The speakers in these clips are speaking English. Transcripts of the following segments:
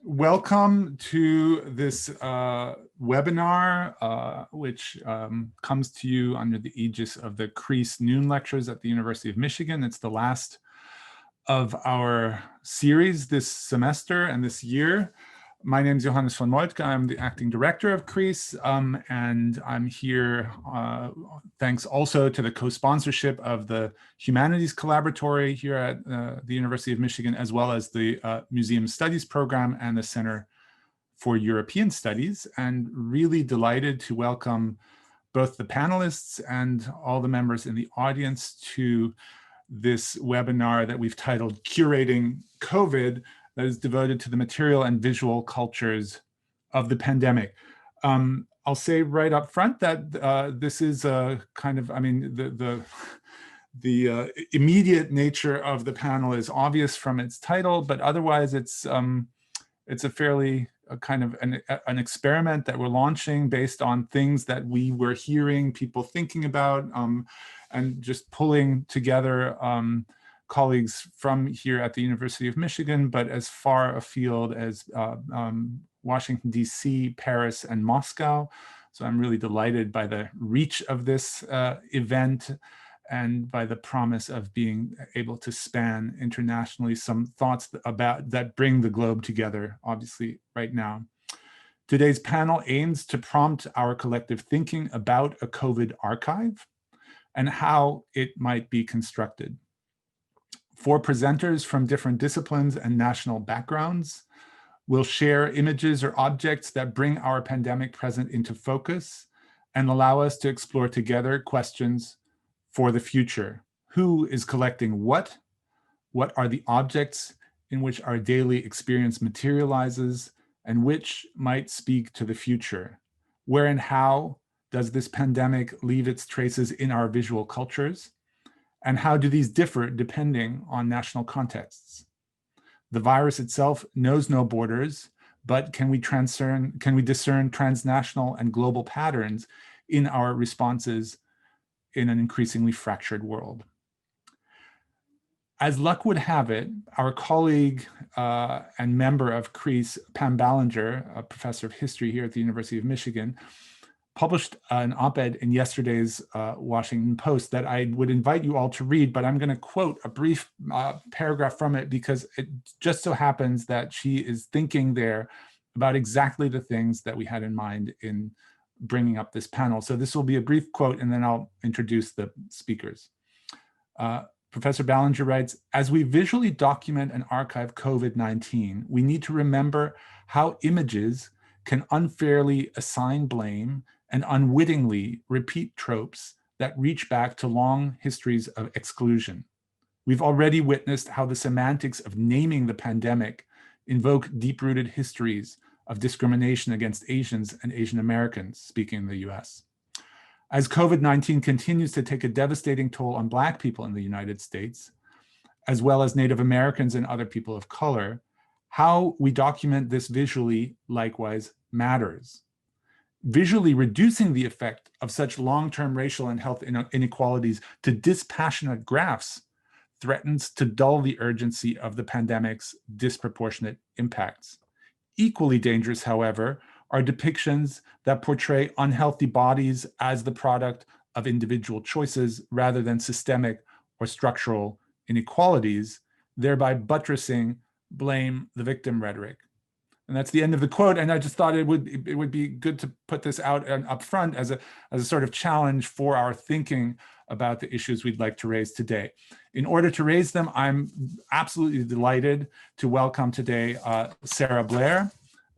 Welcome to this webinar, which comes to you under the aegis of the CREASE Noon Lectures at the University of Michigan. It's the last of our series this semester and this year. My name is Johannes von Moltke. I'm the acting director of CREASE, and I'm here thanks also to the co-sponsorship of the Humanities Collaboratory here at the University of Michigan, as well as the Museum Studies Program and the Center for European Studies, and really delighted to welcome both the panelists and all the members in the audience to this webinar that we've titled Curating COVID, that is devoted to the material and visual cultures of the pandemic. I'll say right up front that this is a kind of, I mean, the immediate nature of the panel is obvious from its title, but otherwise it's a fairly kind of an experiment that we're launching based on things that we were hearing people thinking about, and just pulling together colleagues from here at the University of Michigan, but as far afield as Washington, D.C., Paris, and Moscow. So I'm really delighted by the reach of this event and by the promise of being able to span internationally some thoughts about that bring the globe together, obviously, right now. Today's panel aims to prompt our collective thinking about a COVID archive and how it might be constructed. 4 presenters from different disciplines and national backgrounds will share images or objects that bring our pandemic present into focus and allow us to explore together questions for the future. Who is collecting what? What are the objects in which our daily experience materializes, and which might speak to the future? Where and how does this pandemic leave its traces in our visual cultures? And how do these differ depending on national contexts? The virus itself knows no borders, but can we discern transnational and global patterns in our responses in an increasingly fractured world? As luck would have it, our colleague and member of CREASE, Pam Ballinger, a professor of history here at the University of Michigan, published an op-ed in yesterday's Washington Post that I would invite you all to read, but I'm going to quote a brief paragraph from it because it just so happens that she is thinking there about exactly the things that we had in mind in bringing up this panel. So this will be a brief quote, and then I'll introduce the speakers. Professor Ballinger writes, "As we visually document and archive COVID-19, we need to remember how images can unfairly assign blame and unwittingly repeat tropes that reach back to long histories of exclusion. We've already witnessed how the semantics of naming the pandemic invoke deep-rooted histories of discrimination against Asians and Asian Americans, speaking in the US. As COVID-19 continues to take a devastating toll on Black people in the United States, as well as Native Americans and other people of color, how we document this visually likewise matters. Visually reducing the effect of such long-term racial and health inequalities to dispassionate graphs threatens to dull the urgency of the pandemic's disproportionate impacts. Equally dangerous, however, are depictions that portray unhealthy bodies as the product of individual choices rather than systemic or structural inequalities, thereby buttressing blame the victim rhetoric." And that's the end of the quote. And I just thought it would be good to put this out and up front as a sort of challenge for our thinking about the issues we'd like to raise today. In order to raise them, I'm absolutely delighted to welcome today Sarah Blair,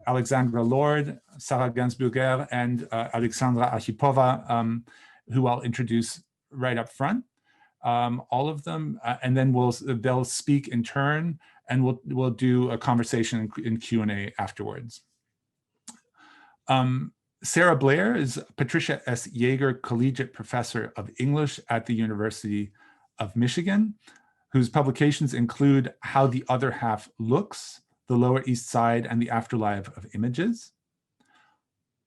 Alexandra Lord, Sarah Gansberger, and Alexandra Archipova, who I'll introduce right up front, all of them, and then they'll speak in turn, and we'll do a conversation in Q&A afterwards. Sarah Blair is Patricia S. Yeager Collegiate Professor of English at the University of Michigan, whose publications include How the Other Half Looks, The Lower East Side and the Afterlife of Images,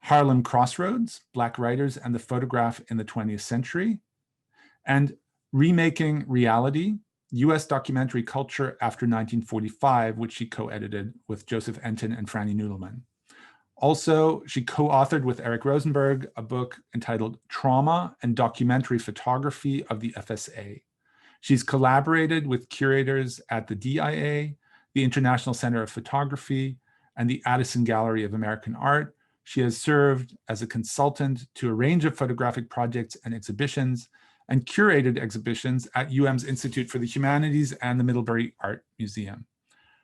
Harlem Crossroads, Black Writers and the Photograph in the 20th Century, and Remaking Reality, U.S. Documentary Culture After 1945, which she co-edited with Joseph Enton and Franny Nudelman. Also, she co-authored with Eric Rosenberg a book entitled Trauma and Documentary Photography of the FSA. She's collaborated with curators at the DIA, the International Center of Photography, and the Addison Gallery of American Art. She has served as a consultant to a range of photographic projects and exhibitions, and curated exhibitions at UM's Institute for the Humanities and the Middlebury Art Museum.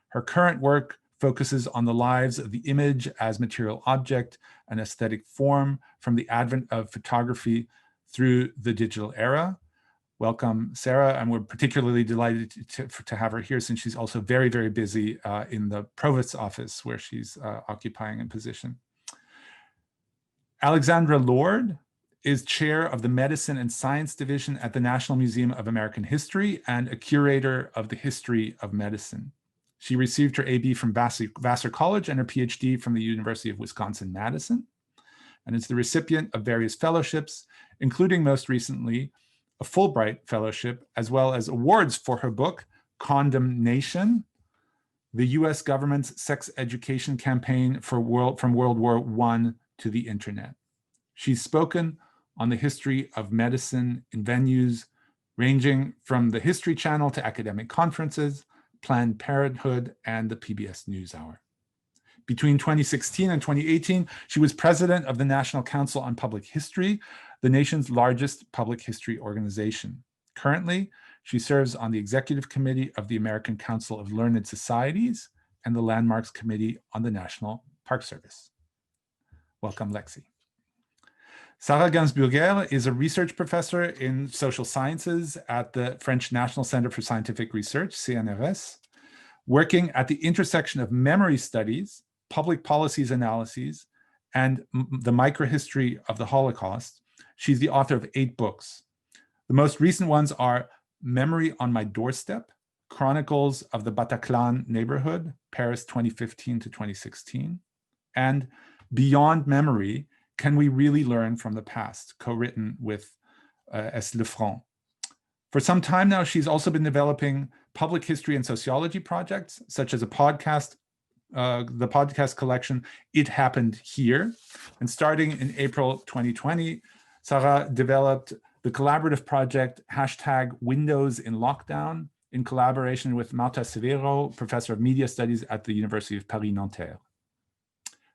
Her current work focuses on the lives of the image as material object and aesthetic form from the advent of photography through the digital era. Welcome, Sarah, and we're particularly delighted to have her here since she's also very, very busy in the Provost's office where she's occupying a position. Alexandra Lord is chair of the Medicine and Science Division at the National Museum of American History and a curator of the history of medicine. She received her AB from Vassar College and her PhD from the University of Wisconsin-Madison, and is the recipient of various fellowships, including most recently a Fulbright Fellowship, as well as awards for her book, Condemnation, the US government's sex education campaign from World War I to the internet. She's spoken on the history of medicine in venues ranging from the History Channel to academic conferences, Planned Parenthood, and the PBS NewsHour. Between 2016 and 2018, she was president of the National Council on Public History, the nation's largest public history organization. Currently, she serves on the executive committee of the American Council of Learned Societies and the Landmarks Committee on the National Park Service. Welcome, Lexi. Sarah Gainsbourger is a research professor in social sciences at the French National Center for Scientific Research, CNRS, working at the intersection of memory studies, public policies analyses, and the microhistory of the Holocaust. She's the author of 8 books. The most recent ones are Memory on My Doorstep, Chronicles of the Bataclan Neighborhood, Paris 2015 to 2016, and Beyond Memory, Can We Really Learn from the Past, co-written with S. Lefranc. For some time now, she's also been developing public history and sociology projects, such as a podcast, the podcast collection, It Happened Here. And starting in April 2020, Sarah developed the collaborative project #Windows in Lockdown in collaboration with Marta Severo, professor of media studies at the University of Paris-Nanterre.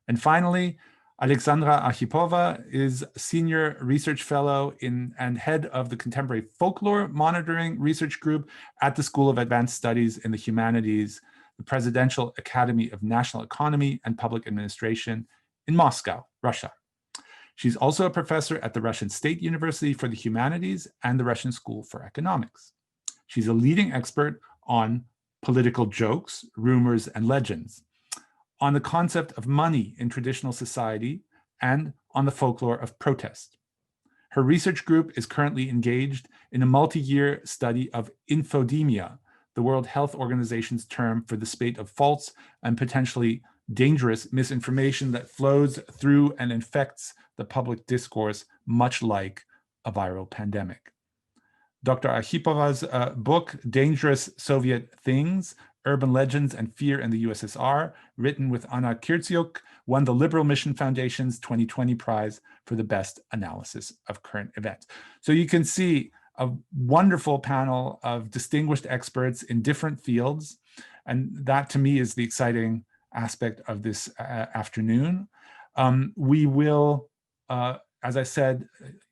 And finally, Alexandra Archipova is Senior Research Fellow and head of the Contemporary Folklore Monitoring Research Group at the School of Advanced Studies in the Humanities, the Presidential Academy of National Economy and Public Administration in Moscow, Russia. She's also a professor at the Russian State University for the Humanities and the Russian School for Economics. She's a leading expert on political jokes, rumors, and legends, on the concept of money in traditional society, and on the folklore of protest. Her research group is currently engaged in a multi-year study of infodemia, the World Health Organization's term for the spate of false and potentially dangerous misinformation that flows through and infects the public discourse, much like a viral pandemic. Dr. Archipova's book, Dangerous Soviet Things, Urban Legends and Fear in the USSR, written with Anna Kirtsiuk, won the Liberal Mission Foundation's 2020 prize for the best analysis of current events. So you can see a wonderful panel of distinguished experts in different fields. And that to me is the exciting aspect of this afternoon. We will, as I said,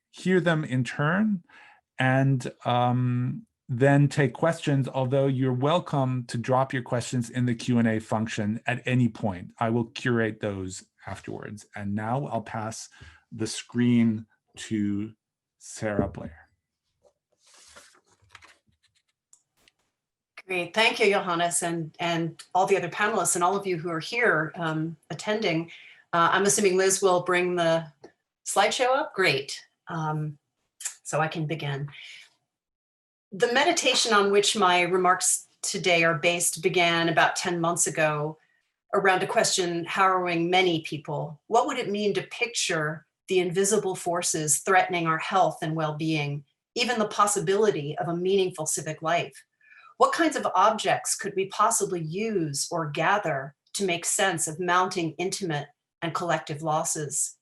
hear them in turn and then take questions, although you're welcome to drop your questions in the Q&A function at any point. I will curate those afterwards. And now I'll pass the screen to Sarah Blair. Great, thank you, Johannes, and all the other panelists and all of you who are here attending. I'm assuming Liz will bring the slideshow up. Great, so I can begin. The meditation on which my remarks today are based began about 10 months ago around a question harrowing many people. What would it mean to picture the invisible forces threatening our health and well-being, even the possibility of a meaningful civic life? What kinds of objects could we possibly use or gather to make sense of mounting intimate and collective losses?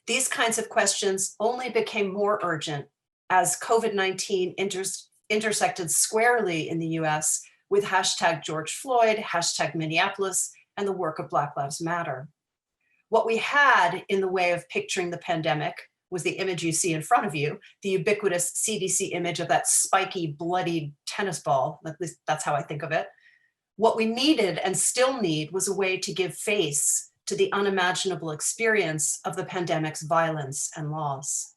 These kinds of questions only became more urgent as COVID-19 intersected squarely in the US with hashtag George Floyd, hashtag Minneapolis, and the work of Black Lives Matter. What we had in the way of picturing the pandemic was the image you see in front of you, the ubiquitous CDC image of that spiky, bloody tennis ball. At least that's how I think of it. What we needed and still need was a way to give face to the unimaginable experience of the pandemic's violence and loss.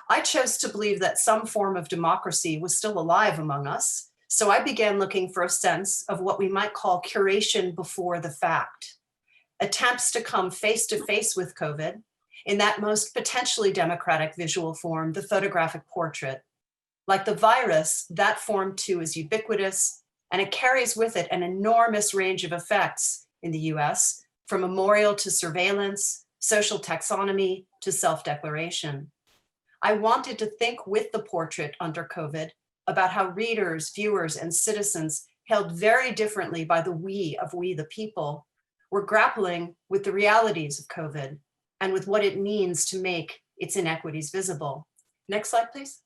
I chose to believe that some form of democracy was still alive among us, so I began looking for a sense of what we might call curation before the fact. Attempts to come face to face with COVID in that most potentially democratic visual form, the photographic portrait. Like the virus, that form too is ubiquitous, and it carries with it an enormous range of effects in the US, from memorial to surveillance, social taxonomy to self-declaration. I wanted to think with the portrait under COVID about how readers, viewers, and citizens held very differently by the we of we the people were grappling with the realities of COVID and with what it means to make its inequities visible. Next slide, please.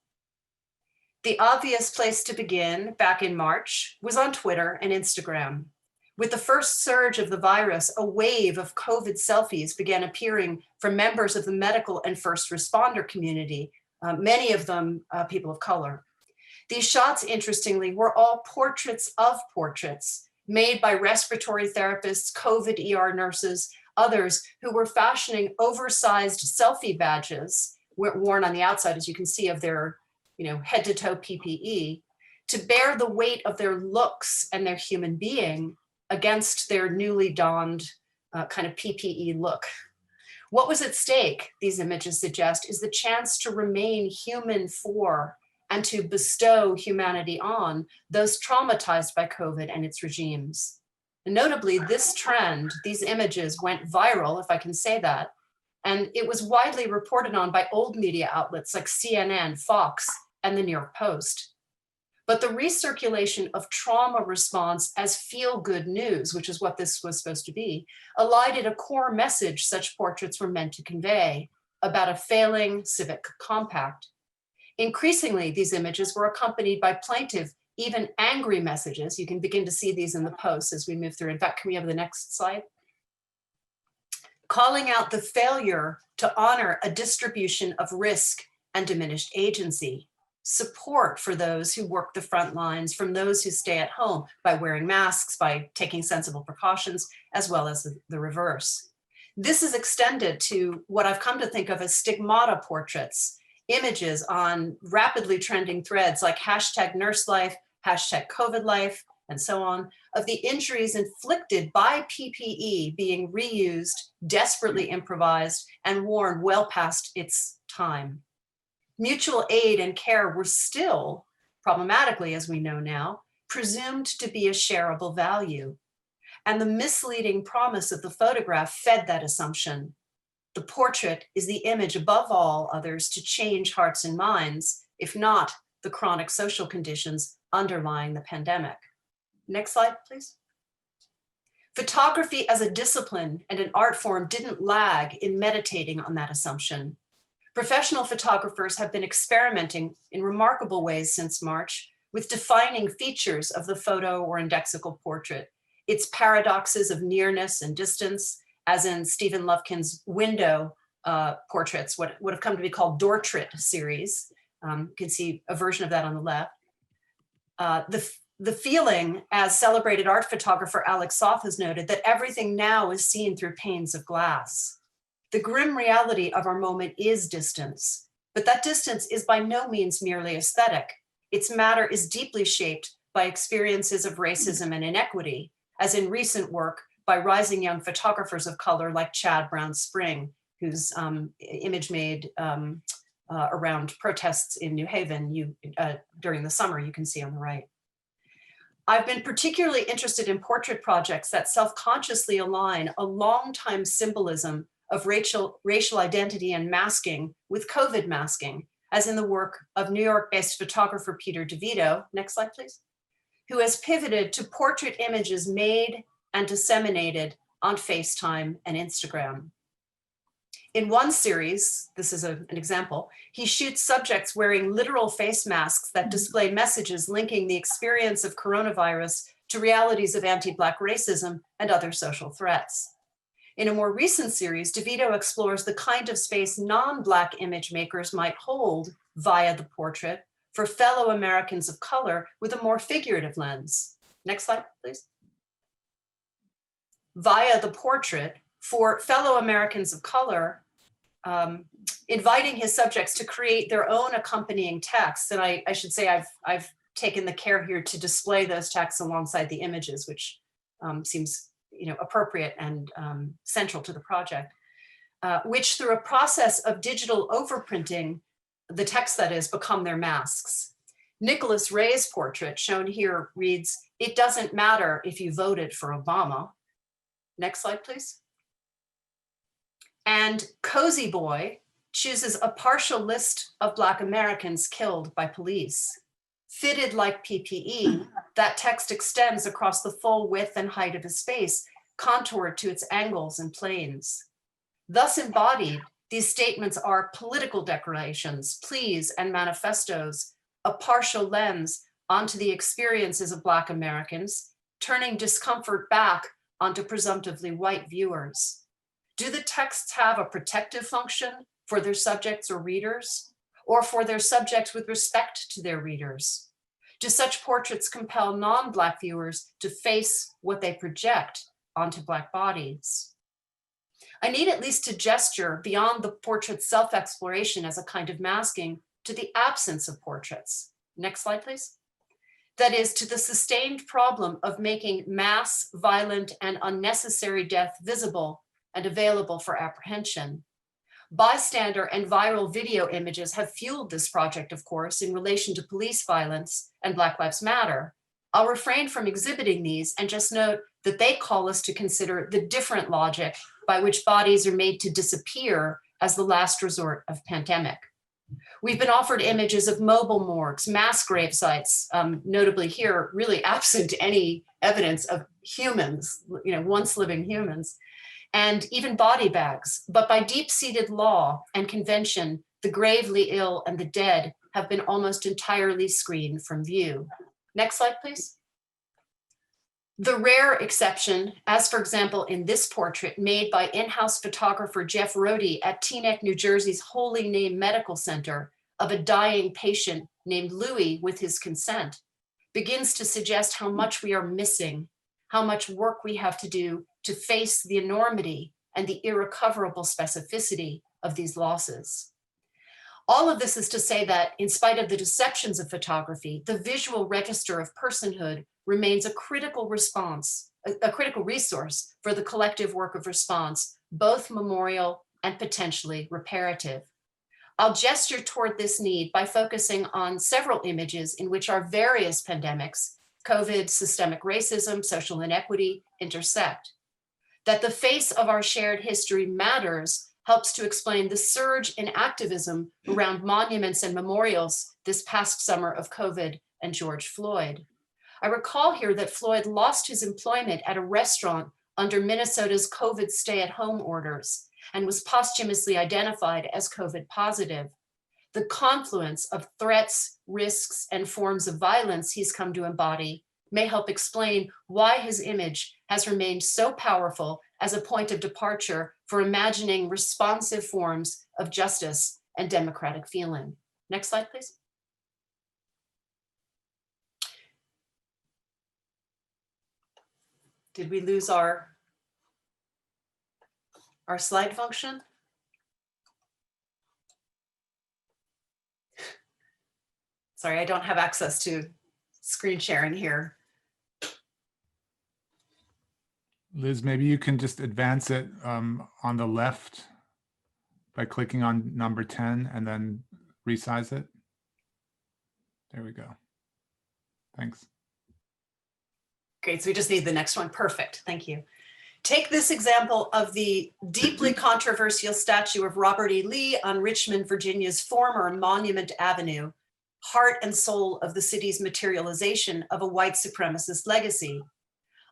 The obvious place to begin back in March was on Twitter and Instagram. With the first surge of the virus, a wave of COVID selfies began appearing from members of the medical and first responder community, many of them people of color. These shots, interestingly, were all portraits of portraits made by respiratory therapists, COVID ER nurses, others who were fashioning oversized selfie badges worn on the outside, as you can see, of their head to toe PPE to bear the weight of their looks and their human being against their newly donned kind of PPE look. What was at stake, these images suggest, is the chance to remain human for and to bestow humanity on those traumatized by COVID and its regimes. And notably, this trend, these images went viral, if I can say that, and it was widely reported on by old media outlets like CNN, Fox, and the New York Post. But the recirculation of trauma response as feel-good news, which is what this was supposed to be, elided a core message such portraits were meant to convey about a failing civic compact. Increasingly, these images were accompanied by plaintive, even angry messages. You can begin to see these in the posts as we move through. In fact, can we have the next slide? Calling out the failure to honor a distribution of risk and diminished agency. Support for those who work the front lines from those who stay at home by wearing masks, by taking sensible precautions, as well as the reverse. This is extended to what I've come to think of as stigmata portraits, images on rapidly trending threads like hashtag nurse life, hashtag COVID life, and so on, of the injuries inflicted by PPE being reused, desperately improvised, and worn well past its time. Mutual aid and care were still, problematically as we know now, presumed to be a shareable value. And the misleading promise of the photograph fed that assumption. The portrait is the image above all others to change hearts and minds, if not the chronic social conditions underlying the pandemic. Next slide, please. Photography as a discipline and an art form didn't lag in meditating on that assumption. Professional photographers have been experimenting in remarkable ways since March with defining features of the photo or indexical portrait, its paradoxes of nearness and distance, as in Stephen Lufkin's window portraits, what have come to be called Dortrait series. You can see a version of that on the left. The feeling, as celebrated art photographer Alex Soth has noted, that everything now is seen through panes of glass. The grim reality of our moment is distance, but that distance is by no means merely aesthetic. Its matter is deeply shaped by experiences of racism and inequity, as in recent work by rising young photographers of color like Chad Brown Spring, whose image made around protests in New Haven during the summer, you can see on the right. I've been particularly interested in portrait projects that self-consciously align a long-time symbolism of racial identity and masking with COVID masking, as in the work of New York-based photographer Peter DeVito. Next slide, please. who has pivoted to portrait images made and disseminated on FaceTime and Instagram. In one series, this is an example, he shoots subjects wearing literal face masks that display messages linking the experience of coronavirus to realities of anti-Black racism and other social threats. In a more recent series, DeVito explores the kind of space non-Black image makers might hold via the portrait for fellow Americans of color with a more figurative lens. Next slide, please. Via the portrait for fellow Americans of color, inviting his subjects to create their own accompanying texts. And I should say I've taken the care here to display those texts alongside the images, which seems appropriate and central to the project, which through a process of digital overprinting, the text that is, become their masks. Nicholas Ray's portrait, shown here, reads, "It doesn't matter if you voted for Obama." Next slide, please. And Cozy Boy chooses a partial list of Black Americans killed by police. Fitted like PPE, that text extends across the full width and height of his space, contoured to its angles and planes. Thus embodied, these statements are political declarations, pleas, and manifestos, a partial lens onto the experiences of Black Americans, turning discomfort back onto presumptively white viewers. Do the texts have a protective function for their subjects or readers, or for their subjects with respect to their readers? Do such portraits compel non-Black viewers to face what they project onto Black bodies? I need at least to gesture beyond the portrait's self-exploration as a kind of masking to the absence of portraits. Next slide, please. That is, to the sustained problem of making mass, violent, and unnecessary death visible and available for apprehension. Bystander and viral video images have fueled this project, of course, in relation to police violence and Black Lives Matter. I'll refrain from exhibiting these and just note that they call us to consider the different logic by which bodies are made to disappear as the last resort of pandemic. We've been offered images of mobile morgues, mass grave sites, notably here, really absent any evidence of humans, once living humans, and even body bags. But by deep-seated law and convention, the gravely ill and the dead have been almost entirely screened from view. Next slide, please. The rare exception, as for example in this portrait made by in-house photographer Jeff Rohde at Teaneck, New Jersey's Holy Name Medical Center, of a dying patient named Louis with his consent, begins to suggest how much we are missing, how much work we have to do to face the enormity and the irrecoverable specificity of these losses. All of this is to say that in spite of the deceptions of photography, the visual register of personhood remains a critical response, a critical resource for the collective work of response, both memorial and potentially reparative. I'll gesture toward this need by focusing on several images in which our various pandemics, COVID, systemic racism, social inequity, intersect. That the face of our shared history matters helps to explain the surge in activism around monuments and memorials this past summer of COVID and George Floyd. I recall here that Floyd lost his employment at a restaurant under Minnesota's COVID stay-at-home orders and was posthumously identified as COVID positive. The confluence of threats, risks, and forms of violence he's come to embody may help explain why his image has remained so powerful as a point of departure for imagining responsive forms of justice and democratic feeling. Next slide, please. Did we lose our slide function? Sorry, I don't have access to screen sharing here. Liz, maybe you can just advance it on the left by clicking on number 10 and then resize it. There we go. Thanks. Great, so we just need the next one. Perfect, thank you. Take this example of the deeply controversial statue of Robert E. Lee on Richmond, Virginia's former Monument Avenue, heart and soul of the city's materialization of a white supremacist legacy.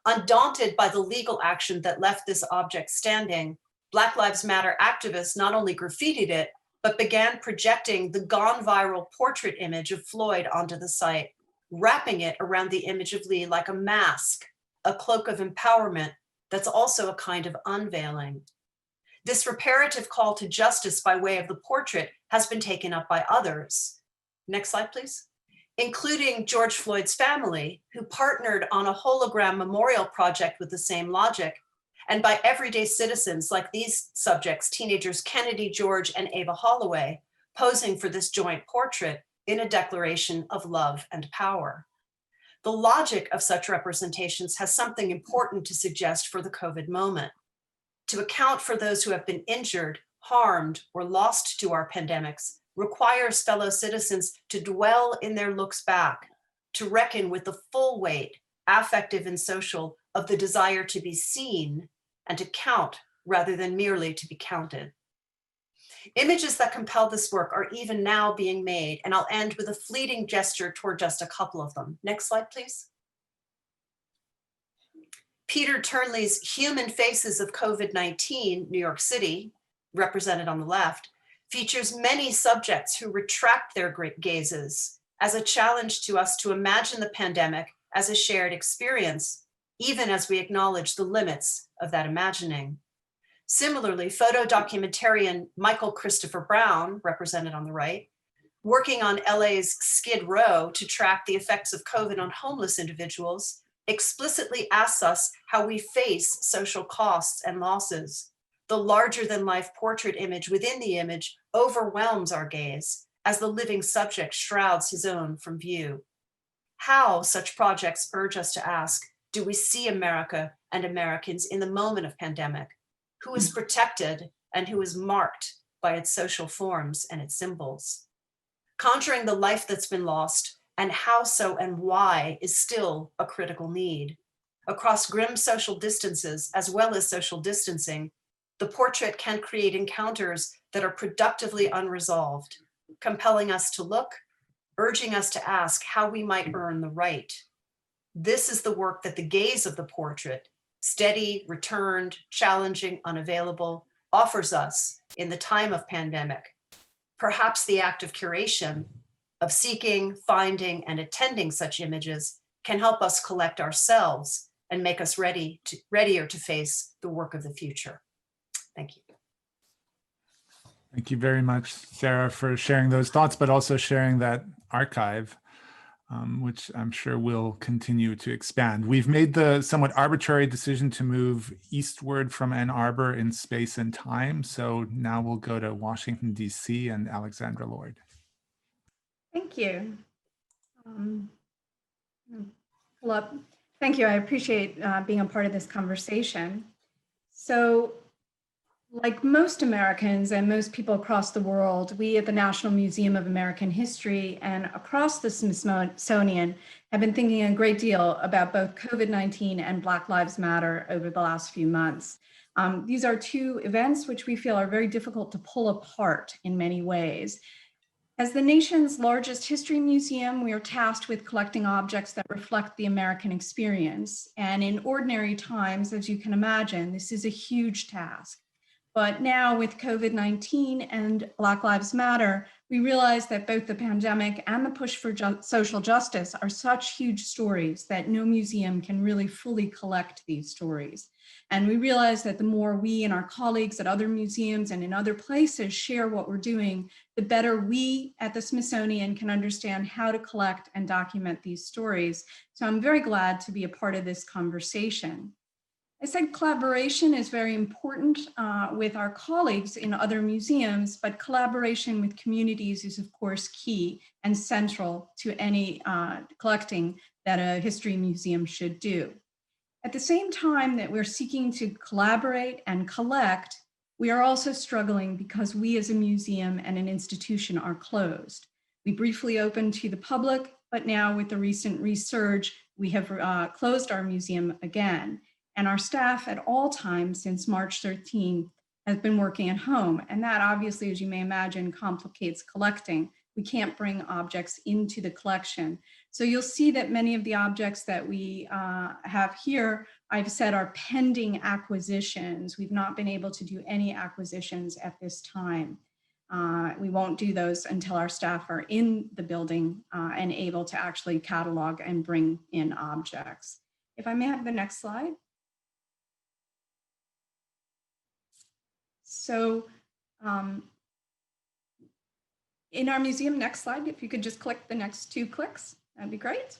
Undaunted by the legal action that left this object standing, Black Lives Matter activists not only graffitied it, but began projecting the gone viral portrait image of Floyd onto the site, wrapping it around the image of Lee like a mask, a cloak of empowerment that's also a kind of unveiling. This reparative call to justice by way of the portrait has been taken up by others. Next slide, please. Including George Floyd's family, who partnered on a hologram memorial project with the same logic, and by everyday citizens like these subjects, teenagers Kennedy, George, and Ava Holloway, posing for this joint portrait in a declaration of love and power. The logic of such representations has something important to suggest for the COVID moment. To account for those who have been injured, harmed, or lost to our pandemics requires fellow citizens to dwell in their looks back, to reckon with the full weight, affective and social, of the desire to be seen and to count rather than merely to be counted. Images that compel this work are even now being made, and I'll end with a fleeting gesture toward just a couple of them. Next slide, please. Peter Turnley's Human Faces of COVID-19, New York City, represented on the left, features many subjects who retract their gazes as a challenge to us to imagine the pandemic as a shared experience, even as we acknowledge the limits of that imagining. Similarly, photo documentarian Michael Christopher Brown, represented on the right, working on LA's Skid Row to track the effects of COVID on homeless individuals, explicitly asks us how we face social costs and losses. The larger-than-life portrait image within the image overwhelms our gaze as the living subject shrouds his own from view. How such projects urge us to ask, do we see America and Americans in the moment of pandemic? Who is protected and who is marked by its social forms and its symbols? Conjuring the life that's been lost and how so and why is still a critical need. Across grim social distances as well as social distancing, the portrait can create encounters that are productively unresolved, compelling us to look, urging us to ask how we might earn the right. This is the work that the gaze of the portrait, steady, returned, challenging, unavailable, offers us in the time of pandemic. Perhaps the act of curation, of seeking, finding, and attending such images can help us collect ourselves and make us readier to face the work of the future. Thank you. Thank you very much, Sarah, for sharing those thoughts, but also sharing that archive, which I'm sure will continue to expand. We've made the somewhat arbitrary decision to move eastward from Ann Arbor in space and time. So now we'll go to Washington, D.C. and Alexandra Lord. Thank you. Well, thank you. I appreciate being a part of this conversation. So, like most Americans and most people across the world, we at the National Museum of American History and across the Smithsonian have been thinking a great deal about both COVID-19 and Black Lives Matter over the last few months. These are two events which we feel are very difficult to pull apart in many ways. As the nation's largest history museum, we are tasked with collecting objects that reflect the American experience. And in ordinary times, as you can imagine, this is a huge task. But now with COVID-19 and Black Lives Matter, we realize that both the pandemic and the push for social justice are such huge stories that no museum can really fully collect these stories. And we realize that the more we and our colleagues at other museums and in other places share what we're doing, the better we at the Smithsonian can understand how to collect and document these stories. So I'm very glad to be a part of this conversation. I said collaboration is very important with our colleagues in other museums, but collaboration with communities is of course key and central to any collecting that a history museum should do. At the same time that we're seeking to collaborate and collect, we are also struggling because we as a museum and an institution are closed. We briefly opened to the public, but now with the recent resurge, we have closed our museum again. And our staff at all times since March 13th has been working at home. And that obviously, as you may imagine, complicates collecting we can't bring objects into the collection. So you'll see that many of the objects that we have here, I've said are pending acquisitions. We've not been able to do any acquisitions at this time. We won't do those until our staff are in the building and able to actually catalog and bring in objects. If I may have the next slide. So in our museum, next slide, if you could just click the next 2 clicks, that'd be great.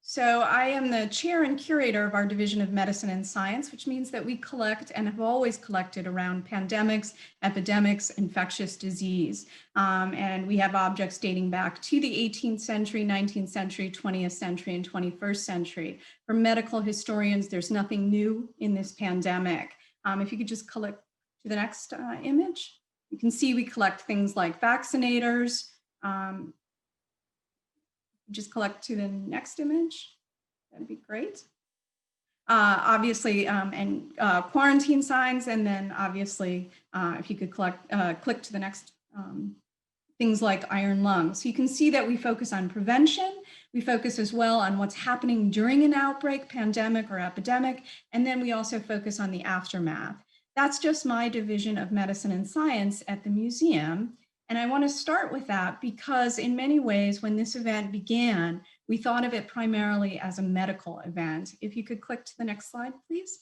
So I am the chair and curator of our Division of Medicine and Science, which means that we collect and have always collected around pandemics, epidemics, infectious disease. And we have objects dating back to the 18th century, 19th century, 20th century, and 21st century. For medical historians, there's nothing new in this pandemic. If you could just click to the next image, you can see we collect things like vaccinators. Just collect to the next image. That'd be great. Obviously, quarantine signs, and then obviously, if you could click to the next, things like iron lungs. So you can see that we focus on prevention. We focus as well on what's happening during an outbreak, pandemic or epidemic, and then we also focus on the aftermath. That's just my Division of Medicine and Science at the museum. And I want to start with that because in many ways, when this event began, we thought of it primarily as a medical event. If you could click to the next slide, please.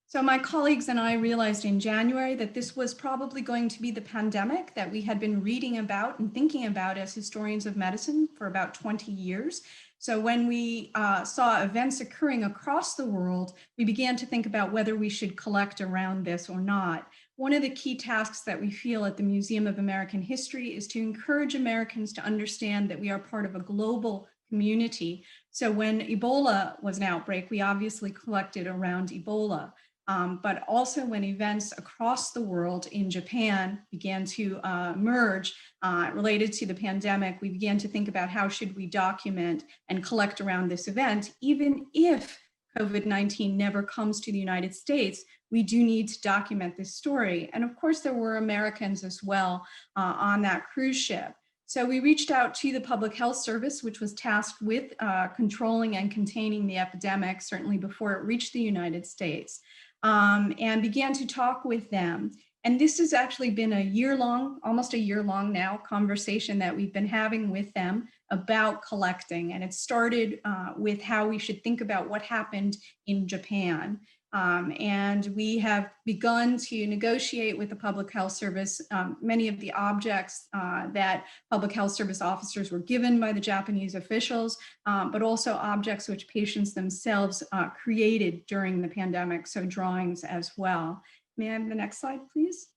So my colleagues and I realized in January that this was probably going to be the pandemic that we had been reading about and thinking about as historians of medicine for about 20 years. So when we saw events occurring across the world, we began to think about whether we should collect around this or not. One of the key tasks that we feel at the Museum of American History is to encourage Americans to understand that we are part of a global community. So when Ebola was an outbreak, we obviously collected around Ebola. But also when events across the world in Japan began to emerge related to the pandemic, we began to think about how should we document and collect around this event, even if COVID-19 never comes to the United States, we do need to document this story. And of course, there were Americans as well on that cruise ship. So we reached out to the Public Health Service, which was tasked with controlling and containing the epidemic, certainly before it reached the United States, and began to talk with them. And this has actually been a year-long, almost a year-long now, conversation that we've been having with them about collecting. And it started with how we should think about what happened in Japan. And we have begun to negotiate with the Public Health Service many of the objects that Public Health Service officers were given by the Japanese officials, but also objects which patients themselves created during the pandemic, so drawings as well. May I have the next slide, please?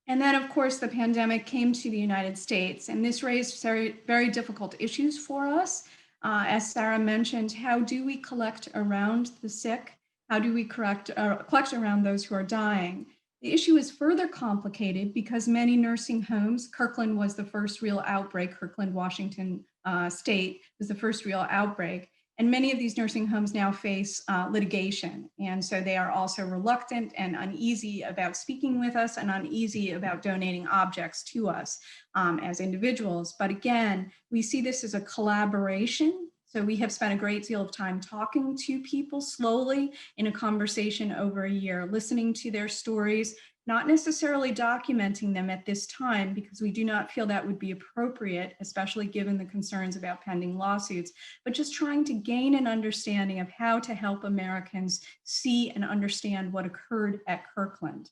And then, of course, the pandemic came to the United States, and this raised very, very difficult issues for us. As Sarah mentioned, how do we collect around the sick? How do we collect around those who are dying? The issue is further complicated because many nursing homes, Kirkland was the first real outbreak, Kirkland, Washington State was the first real outbreak. And many of these nursing homes now face litigation. And so they are also reluctant and uneasy about speaking with us and uneasy about donating objects to us as individuals. But again, we see this as a collaboration. So we have spent a great deal of time talking to people slowly in a conversation over a year, listening to their stories, not necessarily documenting them at this time because we do not feel that would be appropriate, especially given the concerns about pending lawsuits, but just trying to gain an understanding of how to help Americans see and understand what occurred at Kirkland.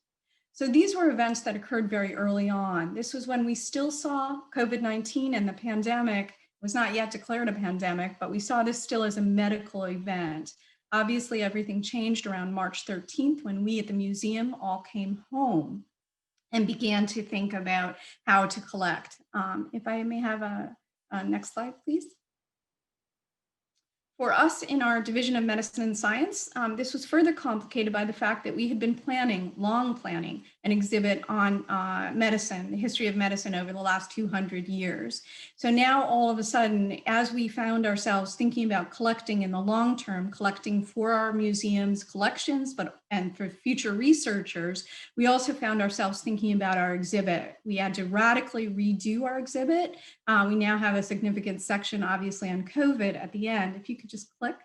So these were events that occurred very early on. This was when we still saw COVID-19 and the pandemic was not yet declared a pandemic, but we saw this still as a medical event. Obviously, everything changed around March 13th when we at the museum all came home and began to think about how to collect. If I may have a next slide, please. For us in our Division of Medicine and Science, this was further complicated by the fact that we had been long planning an exhibit on medicine, the history of medicine over the last 200 years. So now all of a sudden, as we found ourselves thinking about collecting in the long term, collecting for our museum's collections, and for future researchers, we also found ourselves thinking about our exhibit. We had to radically redo our exhibit. We now have a significant section, obviously, on COVID at the end. If you could just click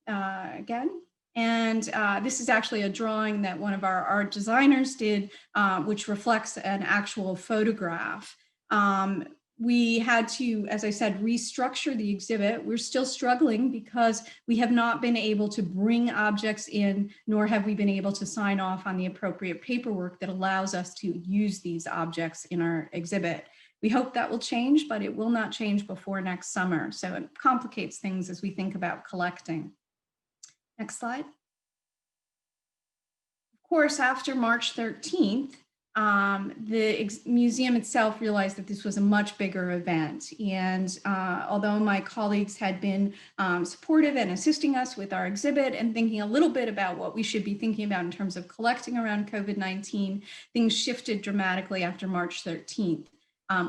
again. And this is actually a drawing that one of our art designers did, which reflects an actual photograph. We had to, as I said, restructure the exhibit. We're still struggling because we have not been able to bring objects in, nor have we been able to sign off on the appropriate paperwork that allows us to use these objects in our exhibit. We hope that will change, but it will not change before next summer. So it complicates things as we think about collecting. Next slide. Of course, after March 13th, the museum itself realized that this was a much bigger event. And although my colleagues had been supportive and assisting us with our exhibit and thinking a little bit about what we should be thinking about in terms of collecting around COVID-19, things shifted dramatically after March 13th.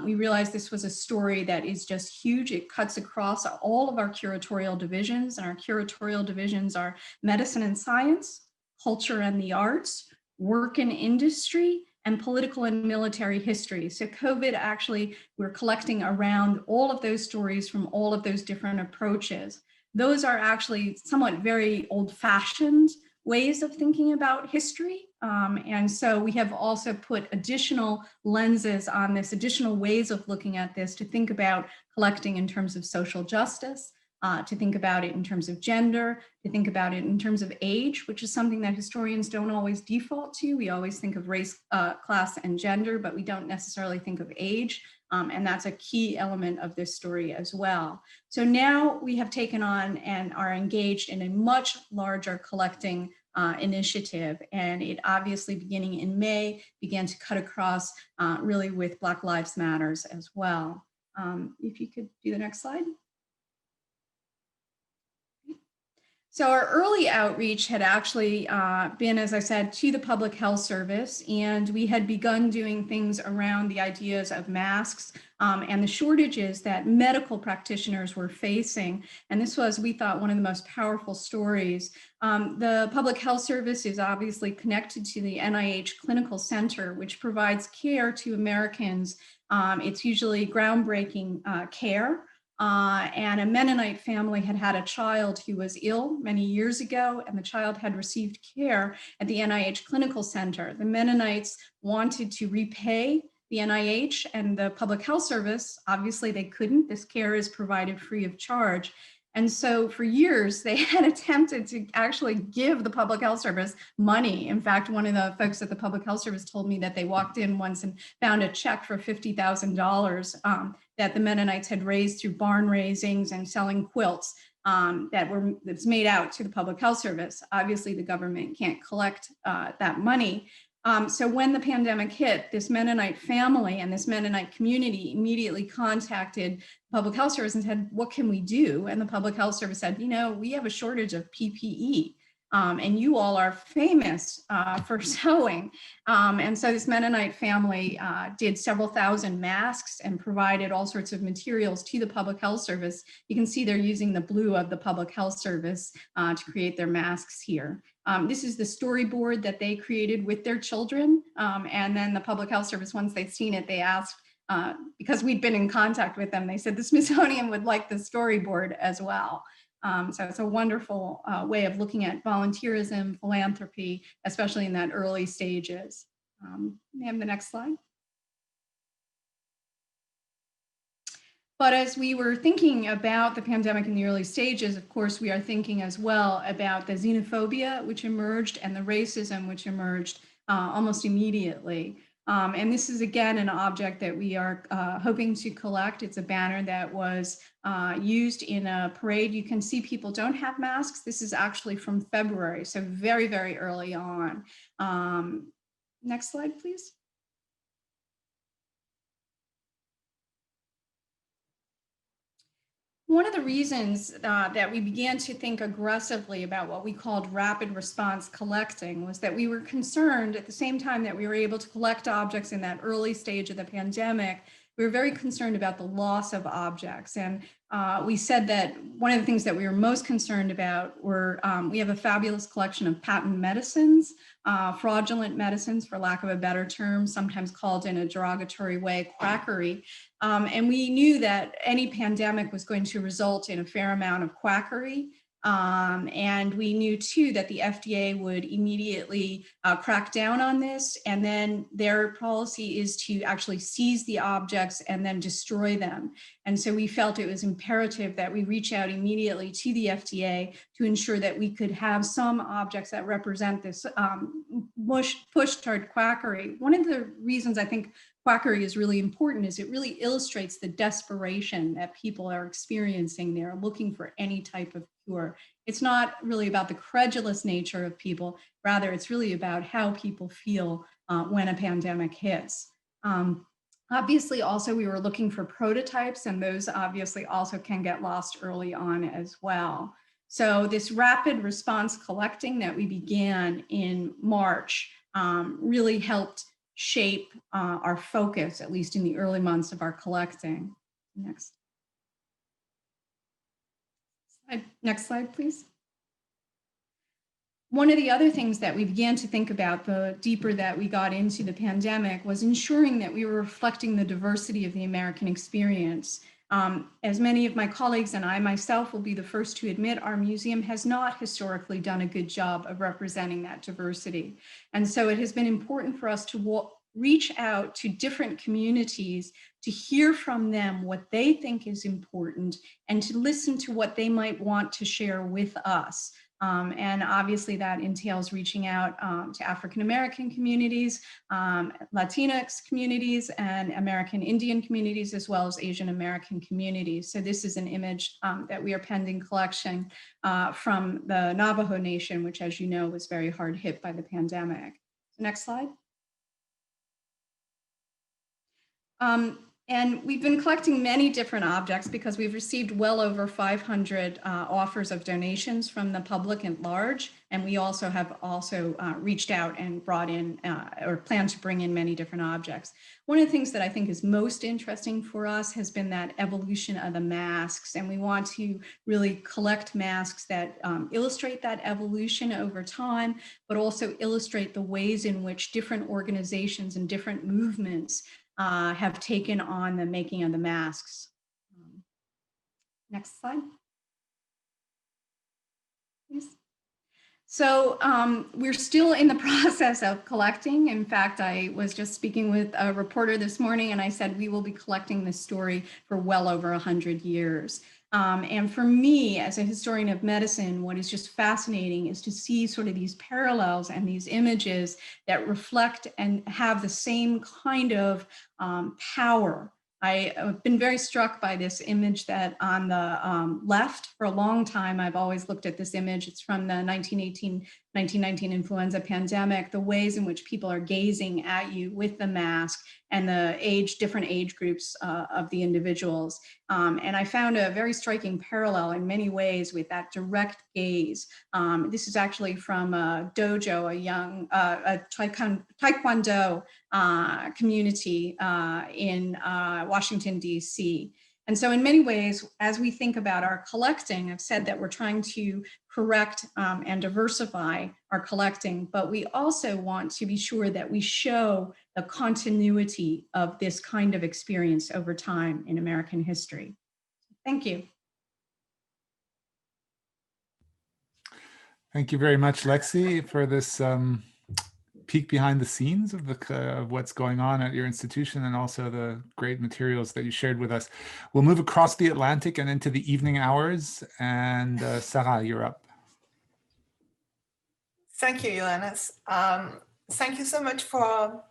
We realized this was a story that is just huge. It cuts across all of our curatorial divisions, and our curatorial divisions are medicine and science, culture and the arts, work and industry, and political and military history. So COVID, actually, we're collecting around all of those stories from all of those different approaches. Those are actually somewhat very old-fashioned ways of thinking about history. And so we have also put additional lenses on this, additional ways of looking at this to think about collecting in terms of social justice, to think about it in terms of gender, to think about it in terms of age, which is something that historians don't always default to. We always think of race, class, and gender, but we don't necessarily think of age. And that's a key element of this story as well. So now we have taken on and are engaged in a much larger collecting initiative. And it obviously, beginning in May, began to cut across really with Black Lives Matters as well. If you could do the next slide. So our early outreach had actually been, as I said, to the Public Health Service, and we had begun doing things around the ideas of masks and the shortages that medical practitioners were facing. And this was, we thought, one of the most powerful stories. The Public Health Service is obviously connected to the NIH Clinical Center, which provides care to Americans. It's usually groundbreaking care. And a Mennonite family had had a child who was ill many years ago, and the child had received care at the NIH Clinical Center. The Mennonites wanted to repay the NIH and the Public Health Service. Obviously, they couldn't. This care is provided free of charge. And so for years, they had attempted to actually give the Public Health Service money. In fact, one of the folks at the Public Health Service told me that they walked in once and found a check for $50,000 that the Mennonites had raised through barn raisings and selling quilts that's made out to the Public Health Service. Obviously, the government can't collect that money. So when the pandemic hit, this Mennonite family and this Mennonite community immediately contacted the Public Health Service and said, what can we do? And the Public Health Service said, you know, we have a shortage of PPE. And you all are famous for sewing. And so this Mennonite family did several thousand masks and provided all sorts of materials to the Public Health Service. You can see they're using the blue of the Public Health Service to create their masks here. This is the storyboard that they created with their children. And then the Public Health Service, once they'd seen it, they asked, because we'd been in contact with them, they said the Smithsonian would like the storyboard as well. So it's a wonderful way of looking at volunteerism, philanthropy, especially in that early stages. May I have the next slide? But as we were thinking about the pandemic in the early stages, of course, we are thinking as well about the xenophobia which emerged and the racism which emerged almost immediately. And this is, again, an object that we are hoping to collect. It's a banner that was used in a parade. You can see people don't have masks. This is actually from February, so very, very early on. Next slide, please. One of the reasons that we began to think aggressively about what we called rapid response collecting was that we were concerned at the same time that we were able to collect objects in that early stage of the pandemic. We were very concerned about the loss of objects. And we said that one of the things that we were most concerned about were, we have a fabulous collection of patent medicines, fraudulent medicines, for lack of a better term, sometimes called in a derogatory way, quackery. And we knew that any pandemic was going to result in a fair amount of quackery. And we knew too that the FDA would immediately crack down on this, and then their policy is to actually seize the objects and then destroy them. And so we felt it was imperative that we reach out immediately to the FDA to ensure that we could have some objects that represent this push toward quackery. One of the reasons I think quackery is really important is it really illustrates the desperation that people are experiencing. They're looking for any type of cure. It's not really about the credulous nature of people, rather it's really about how people feel when a pandemic hits. Obviously, also we were looking for prototypes, and those obviously also can get lost early on as well. So this rapid response collecting that we began in March really helped shape our focus, at least in the early months of our collecting. Next slide, please. One of the other things that we began to think about the deeper that we got into the pandemic was ensuring that we were reflecting the diversity of the American experience. As many of my colleagues and I myself will be the first to admit, our museum has not historically done a good job of representing that diversity. And so it has been important for us to reach out to different communities to hear from them what they think is important and to listen to what they might want to share with us. And obviously that entails reaching out to African-American communities, Latinx communities, and American Indian communities, as well as Asian American communities. So this is an image that we are pending collection from the Navajo Nation, which, as you know, was very hard hit by the pandemic. Next slide. And we've been collecting many different objects because we've received well over 500 offers of donations from the public at large. And we also have reached out and brought in or plan to bring in many different objects. One of the things that I think is most interesting for us has been that evolution of the masks. And we want to really collect masks that illustrate that evolution over time, but also illustrate the ways in which different organizations and different movements have taken on the making of the masks. Next slide, please. So we're still in the process of collecting. In fact, I was just speaking with a reporter this morning and I said we will be collecting this story for well over 100 years. And for me, as a historian of medicine, what is just fascinating is to see sort of these parallels and these images that reflect and have the same kind of power. I've been very struck by this image that on the left. For a long time, I've always looked at this image. It's from the 1919 influenza pandemic, the ways in which people are gazing at you with the mask and the different age groups of the individuals. And I found a very striking parallel in many ways with that direct gaze. This is actually from a dojo, a Taekwondo community in Washington, D.C. And so in many ways, as we think about our collecting, I've said that we're trying to correct and diversify our collecting, but we also want to be sure that we show the continuity of this kind of experience over time in American history. Thank you. Thank you very much, Lexi, for this peek behind the scenes of what's going on at your institution and also the great materials that you shared with us. We'll move across the Atlantic and into the evening hours. And Sarah, you're up. Thank you, Johannes. Thank you so much for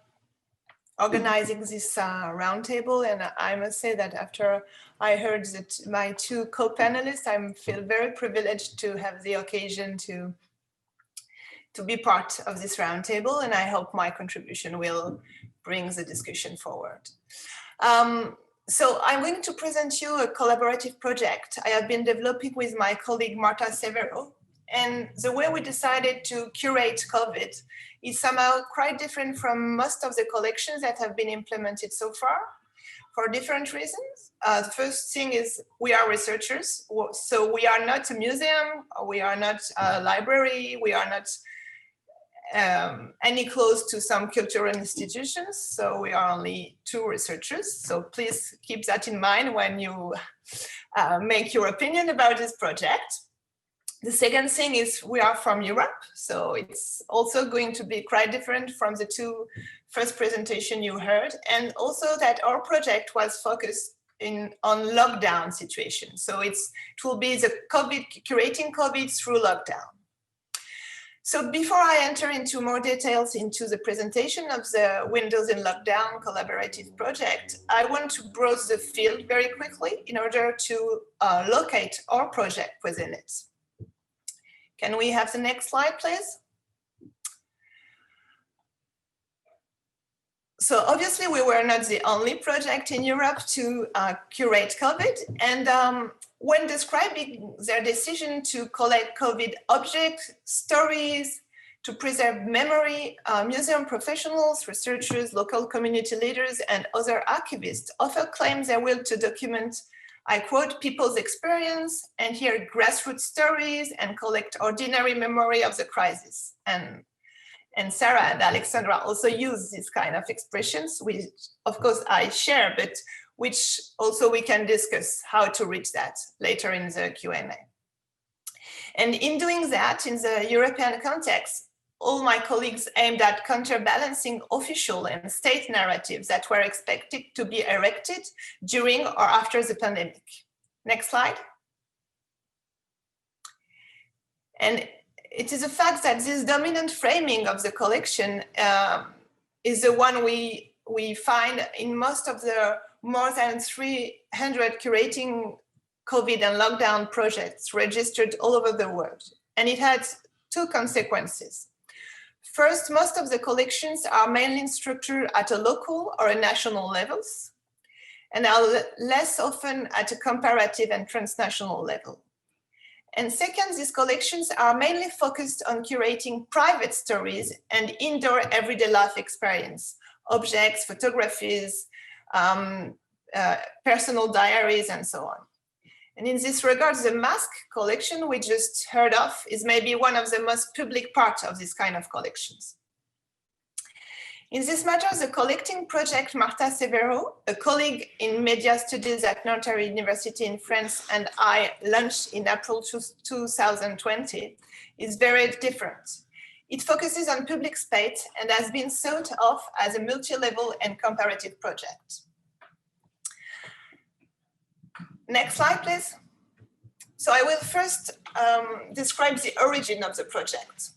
organizing this roundtable. And I must say that after I heard that my two co-panelists, I feel very privileged to have the occasion to be part of this roundtable, and I hope my contribution will bring the discussion forward. So I'm going to present you a collaborative project I have been developing with my colleague Marta Severo. And the way we decided to curate COVID is somehow quite different from most of the collections that have been implemented so far for different reasons. The first thing is we are researchers. So we are not a museum, we are not a library, we are not any close to some cultural institutions. So we are only two researchers. So please keep that in mind when you make your opinion about this project. The second thing is we are from Europe. So it's also going to be quite different from the two first presentation you heard. And also that our project was focused on lockdown situation. So it will be the curating COVID through lockdown. So before I enter into more details into the presentation of the Windows in Lockdown collaborative project, I want to browse the field very quickly in order to locate our project within it. Can we have the next slide, please? So obviously we were not the only project in Europe to curate COVID. And when describing their decision to collect COVID objects, stories, to preserve memory, museum professionals, researchers, local community leaders, and other archivists often claim their will to document, I quote, people's experience and hear grassroots stories and collect ordinary memory of the crisis. And Sarah and Alexandra also use this kind of expressions, which of course I share, but which also we can discuss how to reach that later in the Q&A. And in doing that, in the European context, all my colleagues aimed at counterbalancing official and state narratives that were expected to be erected during or after the pandemic. Next slide. And it is a fact that this dominant framing of the collection is the one we find in most of the more than 300 curating COVID and lockdown projects registered all over the world. And it had two consequences. First, most of the collections are mainly structured at a local or a national levels, and are less often at a comparative and transnational level. And second, these collections are mainly focused on curating private stories and indoor everyday life experience, objects, photographies, personal diaries, and so on. And in this regard, the mask collection we just heard of is maybe one of the most public parts of this kind of collections. In this matter, the collecting project Marta Severo, a colleague in media studies at Notre University in France, and I launched in April 2020, is very different. It focuses on public space and has been thought of as a multi-level and comparative project. Next slide, please. So I will first describe the origin of the project.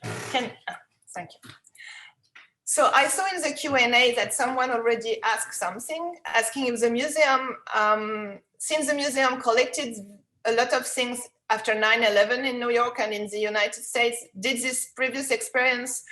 Thank you. So I saw in the Q&A that someone already asked something, asking if the museum, since the museum collected a lot of things after 9/11 in New York and in the United States, did this previous experience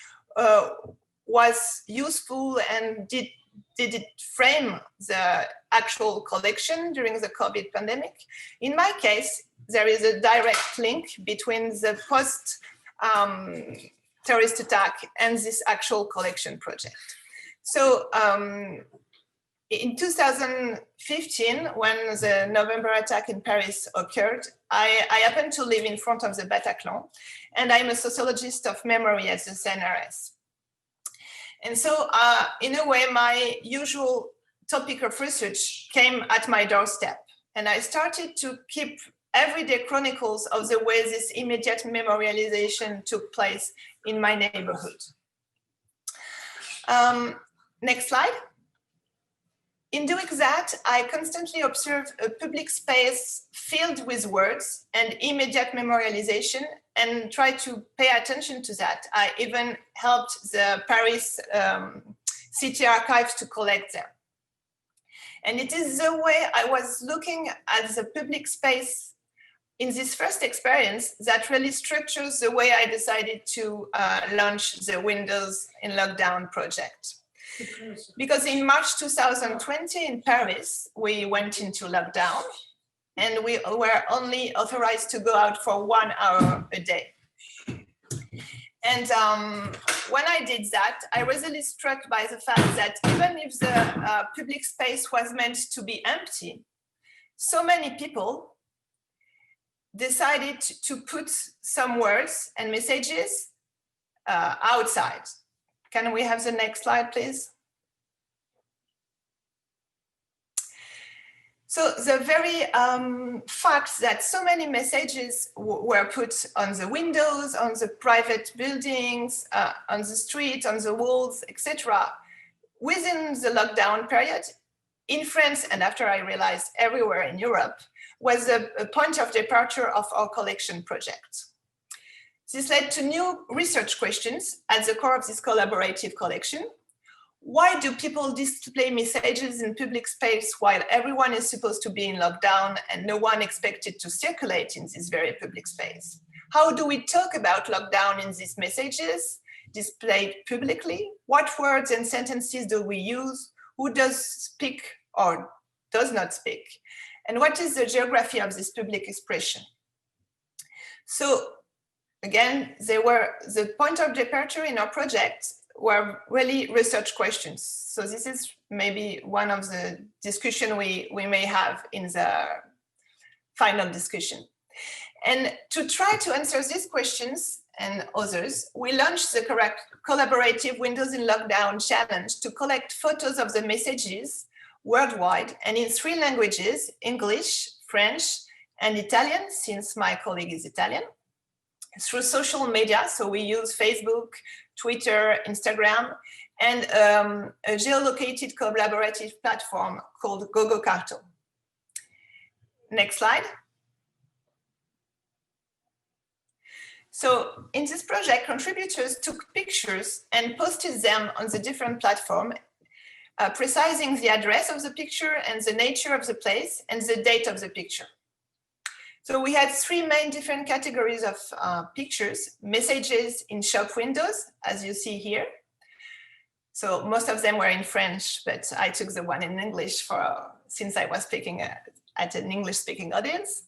was useful, and did it frame the actual collection during the COVID pandemic? In my case, there is a direct link between the post-terrorist attack and this actual collection project. So in 2015, when the November attack in Paris occurred, I happened to live in front of the Bataclan, and I'm a sociologist of memory at the CNRS. And so in a way, my usual topic of research came at my doorstep. And I started to keep everyday chronicles of the way this immediate memorialization took place in my neighborhood. Next slide. In doing that, I constantly observed a public space filled with words and immediate memorialization, and tried to pay attention to that. I even helped the Paris city archives to collect them. And it is the way I was looking at the public space in this first experience that really structures the way I decided to launch the Windows in Lockdown project. Because in March 2020 in Paris, we went into lockdown and we were only authorized to go out for 1 hour a day. And when I did that, I was really struck by the fact that even if the public space was meant to be empty, so many people decided to put some words and messages outside. Can we have the next slide, please? So the very fact that so many messages were put on the windows, on the private buildings, on the street, on the walls, etc., within the lockdown period, in France, and after I realized everywhere in Europe, was a point of departure of our collection project. This led to new research questions at the core of this collaborative collection. Why do people display messages in public space while everyone is supposed to be in lockdown and no one expected to circulate in this very public space? How do we talk about lockdown in these messages displayed publicly? What words and sentences do we use? Who does speak or does not speak? And what is the geography of this public expression? So again, the point of departure in our project were really research questions. So this is maybe one of the discussion we may have in the final discussion. And to try to answer these questions and others, we launched the collaborative Windows in Lockdown challenge to collect photos of the messages worldwide and in 3 languages, English, French, and Italian, since my colleague is Italian, through social media. So we use Facebook, Twitter, Instagram, and a geolocated collaborative platform called Curating. Next slide. So in this project, contributors took pictures and posted them on the different platforms, precising the address of the picture and the nature of the place and the date of the picture. So we had 3 main different categories of pictures: messages in shop windows, as you see here. So most of them were in French, but I took the one in English since I was speaking at an English-speaking audience.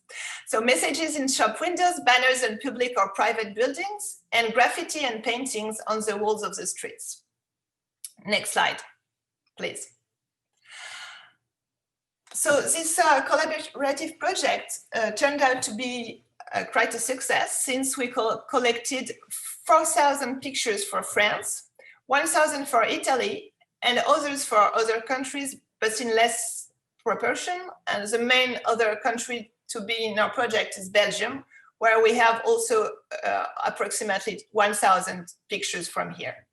So messages in shop windows, banners in public or private buildings, and graffiti and paintings on the walls of the streets. Next slide, please. So this collaborative project turned out to be quite a success, since we collected 4,000 pictures for France, 1,000 for Italy, and others for other countries, but in less proportion. And the main other country to be in our project is Belgium, where we have also approximately 1,000 pictures from here.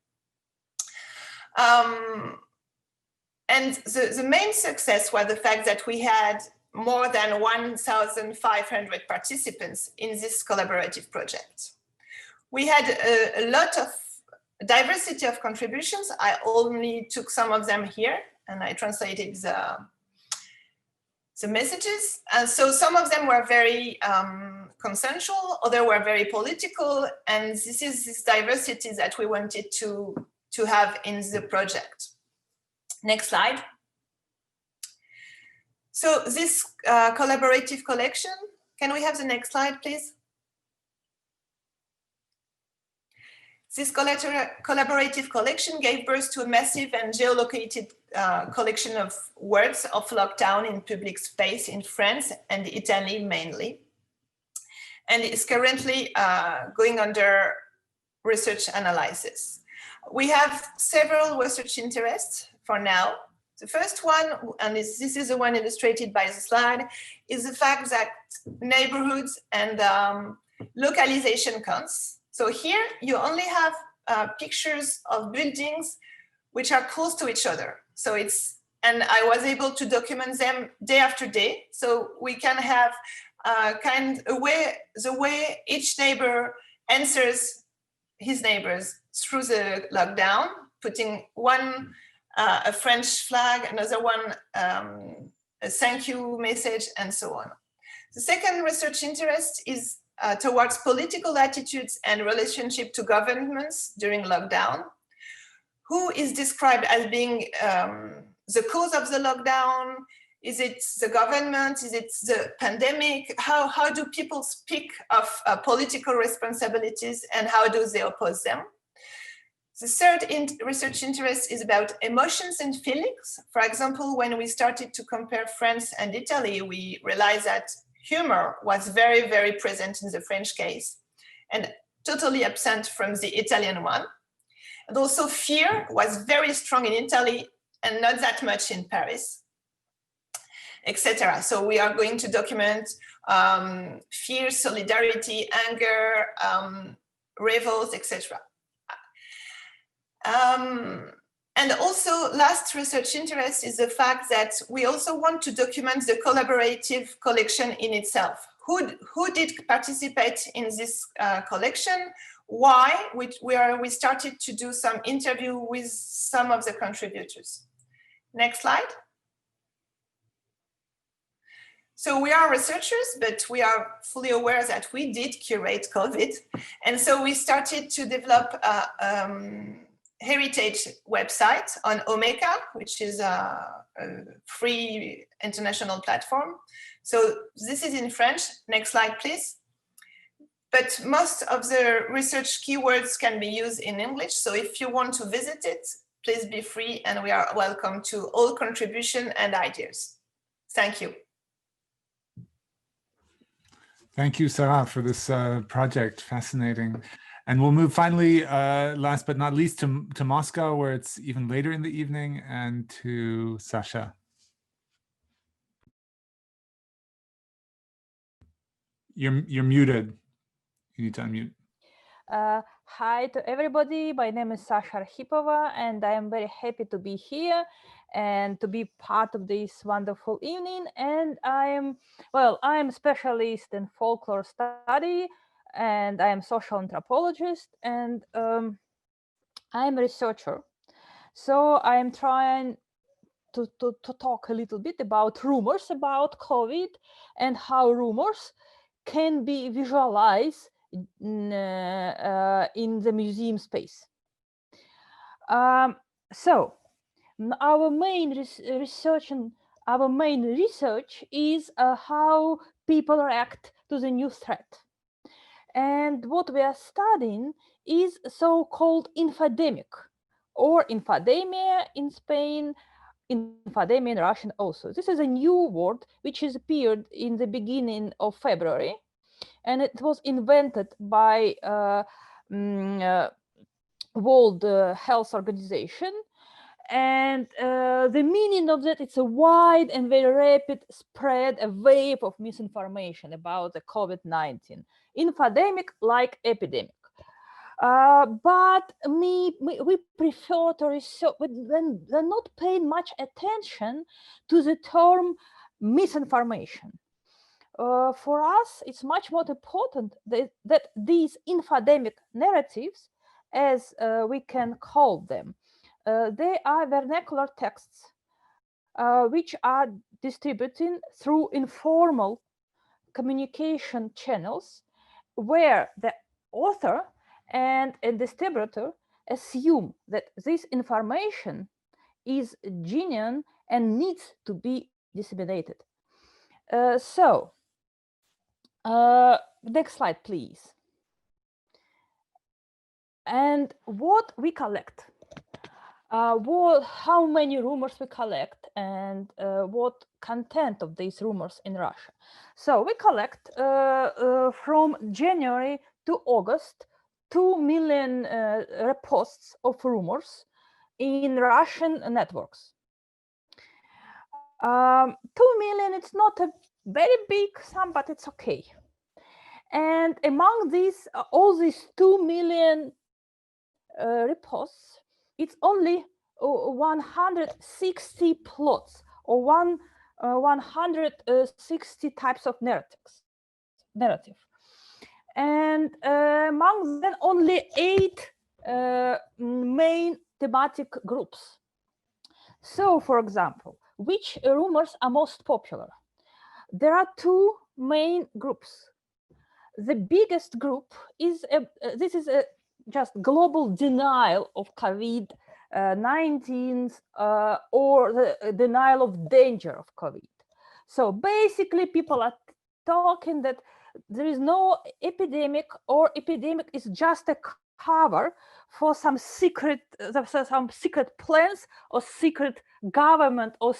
And the main success was the fact that we had more than 1,500 participants in this collaborative project. We had a lot of diversity of contributions. I only took some of them here, and I translated the messages. And so some of them were very consensual, others were very political, and this is this diversity that we wanted to have in the project. Next slide. So this collaborative collection, can we have the next slide, please? This collaborative collection gave birth to a massive and geolocated collection of words of lockdown in public space in France and Italy mainly, and is currently going under research analysis. We have several research interests for now. The first one, and this is the one illustrated by the slide, is the fact that neighborhoods and localization counts. So here you only have pictures of buildings which are close to each other. So and I was able to document them day after day. So we can have the way each neighbor answers his neighbors through the lockdown, putting one a French flag, another one a thank you message, and so on. The second research interest is towards political attitudes and relationship to governments during lockdown. who is described as being the cause of the lockdown? Is it the government? Is it the pandemic? How do people speak of political responsibilities, and how do they oppose them? The third research interest is about emotions and feelings. For example, when we started to compare France and Italy, we realized that humor was very, very present in the French case and totally absent from the Italian one. And also fear was very strong in Italy and not that much in Paris, etc. So we are going to document fear, solidarity, anger, revolts, etc. And also last research interest is the fact that we also want to document the collaborative collection in itself. Who did participate in this collection? Why? We started to do some interview with some of the contributors. Next slide. So we are researchers, but we are fully aware that we did curate COVID. And so we started to develop a heritage website on Omeka, which is a free international platform. So this is in French. Next slide, please. But most of the research keywords can be used in English. So if you want to visit it, please be free, and we are welcome to all contribution and ideas. Thank you. Thank you, Sarah, for this project. Fascinating. And we'll move finally, last but not least, to Moscow, where it's even later in the evening, and to Sasha. You're muted. You need to unmute. Hi to everybody. My name is Sasha Arhipova, and I am very happy to be here and to be part of this wonderful evening. And I am a specialist in folklore study, and I am social anthropologist, and I am a researcher. So I am trying to talk a little bit about rumors about COVID and how rumors can be visualized in the museum space. So our main research is how people react to the new threat. And what we are studying is so-called infodemic, or infodemia in Spain, infodemia in Russian also. This is a new word which has appeared in the beginning of February, and it was invented by World Health Organization. And the meaning of that, it's a wide and very rapid spread, a wave of misinformation about the COVID-19, infodemic like epidemic. But we prefer to research, we're not paying much attention to the term misinformation. For us, it's much more important that these infodemic narratives, as we can call them, they are vernacular texts which are distributed through informal communication channels, where the author and a distributor assume that this information is genuine and needs to be disseminated. Next slide, please. And what we collect, how many rumors we collect, and what content of these rumors in Russia. So we collect from January to August 2 million reposts of rumors in Russian networks. 2 million, it's not a very big sum, but it's okay. And among these, all these 2 million reposts, it's only 160 plots, or 160 types of narrative. And among them, only 8 main thematic groups. So, for example, which rumors are most popular? There are 2 main groups. The biggest group is this is a just global denial of COVID 19th or the denial of danger of COVID. So basically, people are talking that there is no epidemic, or epidemic is just a cover for some secret plans or secret government or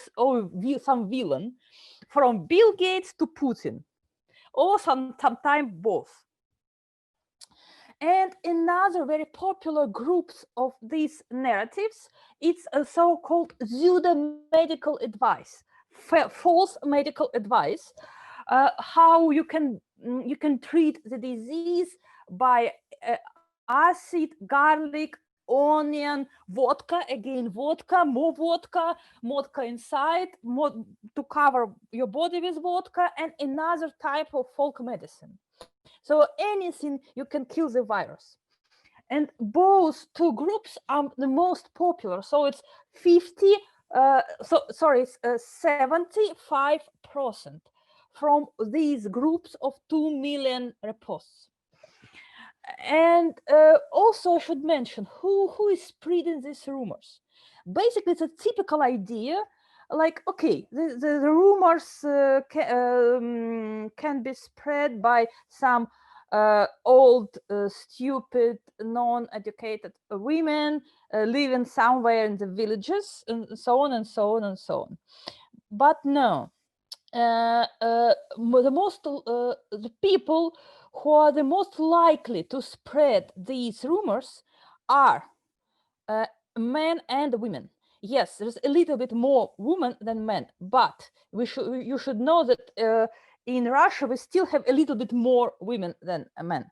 some villain, from Bill Gates to Putin, or sometimes both. And another very popular groups of these narratives, it's a so-called pseudo medical advice, false medical advice, how you can treat the disease by acid, garlic, onion, vodka, again vodka, more vodka inside, more to cover your body with vodka, and another type of folk medicine. So anything you can kill the virus. And both two groups are the most popular. So it's 75% from these groups of 2 million reposts. And also I should mention who is spreading these rumors. Basically, it's a typical idea, like, okay, the rumors can be spread by some old, stupid, non-educated women living somewhere in the villages, and so on and so on and so on. But no, the people who are the most likely to spread these rumors are men and women. Yes, there's a little bit more women than men, but you should know that in Russia we still have a little bit more women than men.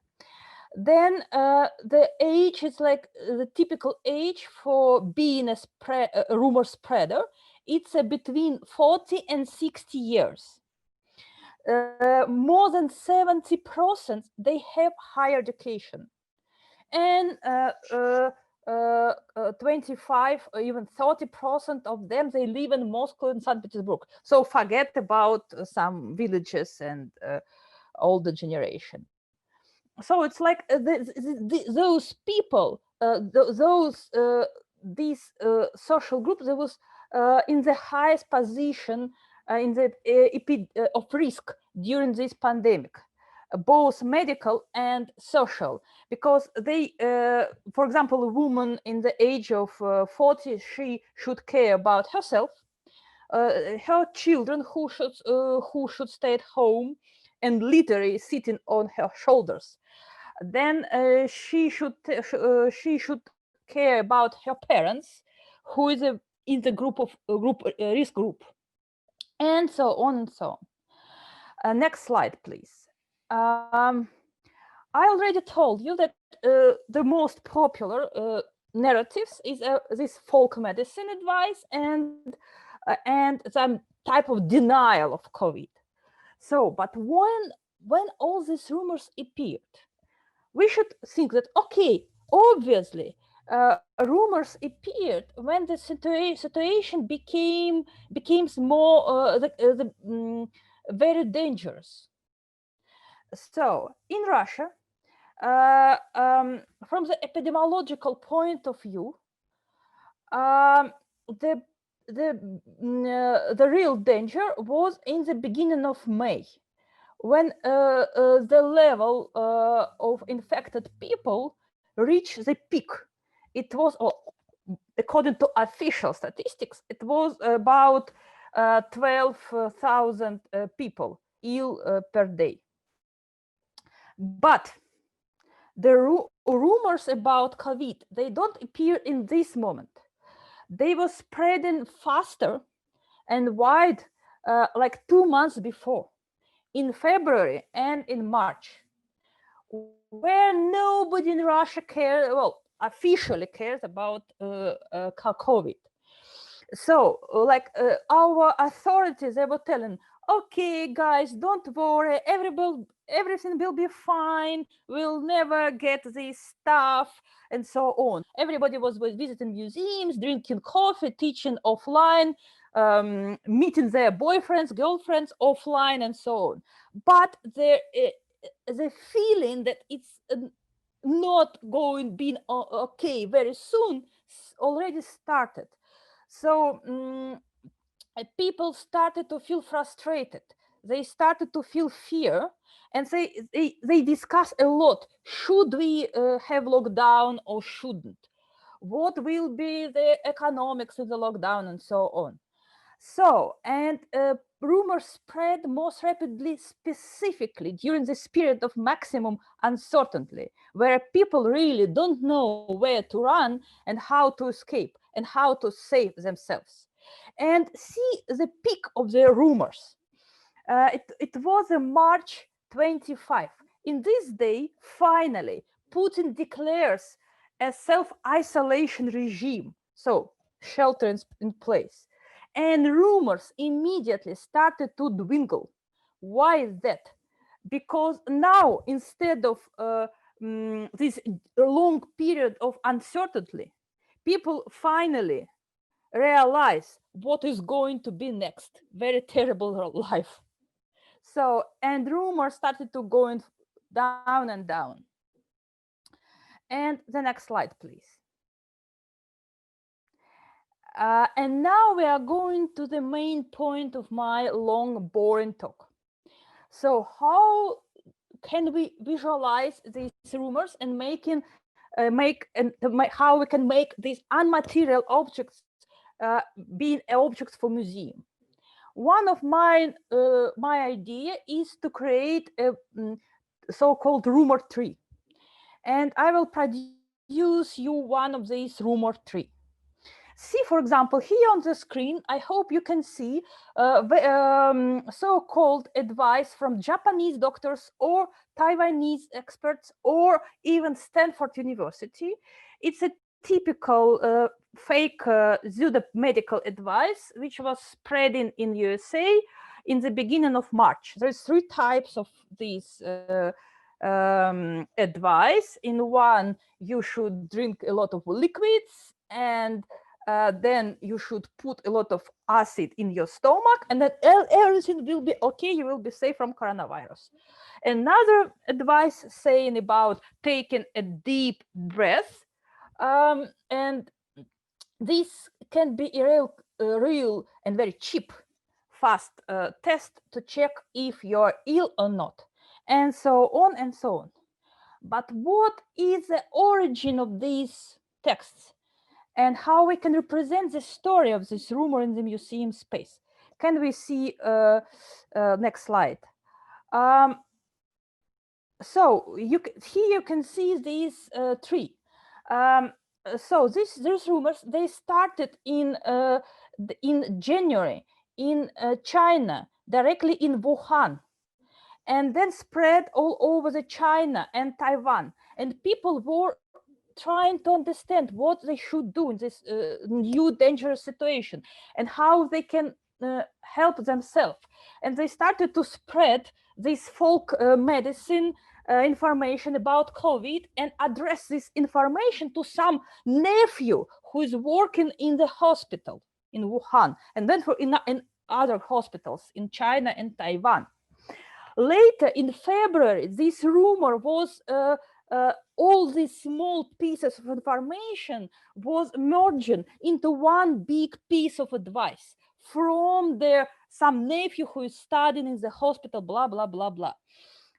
Then the age is like the typical age for being a rumor spreader. It's between 40 and 60 years. More than 70% they have higher education, and 25 or even 30% of them, they live in Moscow and St. Petersburg. So forget about some villages and older generation. So it's like those people, these social groups, they was in the highest position in the of risk during this pandemic, both medical and social, because they, for example, a woman in the age of 40, she should care about herself, her children who should stay at home and literally sitting on her shoulders. Then she should care about her parents, who is in the risk group, and so on and so on. Next slide, please. I already told you that the most popular narratives is this folk medicine advice and some type of denial of COVID. So, but when all these rumors appeared, we should think that, okay, obviously, rumors appeared when the situation becomes more very dangerous. So in Russia, from the epidemiological point of view, the real danger was in the beginning of May, when the level of infected people reached the peak. It was, according to official statistics, it was about 12,000 people ill per day. But the rumors about COVID, they don't appear in this moment. They were spreading faster and wide like 2 months before, in February and in March, where nobody in Russia cares, well, officially cares about COVID. So like our authorities, they were telling, okay, guys, don't worry, everything will be fine, we'll never get this stuff, and so on. Everybody was visiting museums, drinking coffee, teaching offline, meeting their boyfriends, girlfriends offline, and so on. But the feeling that it's not going being okay very soon already started. So people started to feel frustrated. They started to feel fear, and they discuss a lot. Should we have lockdown or shouldn't? What will be the economics of the lockdown and so on? So, and rumors spread most rapidly, specifically during this period of maximum uncertainty, where people really don't know where to run and how to escape and how to save themselves. And see the peak of the rumors. It was a March 25. In this day, finally, Putin declares a self-isolation regime, so shelter in place. And rumors immediately started to dwindle. Why is that? Because now, instead of this long period of uncertainty, people finally realize what is going to be next. Very terrible life. So, and rumors started to go down and down. And the next slide, please. And now we are going to the main point of my long, boring talk. So how can we visualize these rumors and how we can make these unmaterial objects being objects for museum? One of my idea is to create a so-called rumor tree, and I will produce you one of these rumor tree. See, for example, here on the screen, I hope you can see so-called advice from Japanese doctors or Taiwanese experts or even Stanford University. It's a typical fake pseudo medical advice, which was spreading in USA in the beginning of March. There's 3 types of these advice. In one, you should drink a lot of liquids, and then you should put a lot of acid in your stomach, and then everything will be okay. You will be safe from coronavirus. Another advice saying about taking a deep breath, and this can be a real and very cheap, fast test to check if you're ill or not, and so on and so on. But what is the origin of these texts, and how we can represent the story of this rumor in the museum space? Can we see next slide? So here you can see these 3. So these rumors, they started in January in China, directly in Wuhan, and then spread all over the China and Taiwan. And people were trying to understand what they should do in this new dangerous situation and how they can help themselves. And they started to spread this folk medicine information about COVID and address this information to some nephew who is working in the hospital in Wuhan, and then in other hospitals in China and Taiwan. Later in February, this rumor was all these small pieces of information was merging into one big piece of advice from some nephew who is studying in the hospital, blah, blah, blah, blah.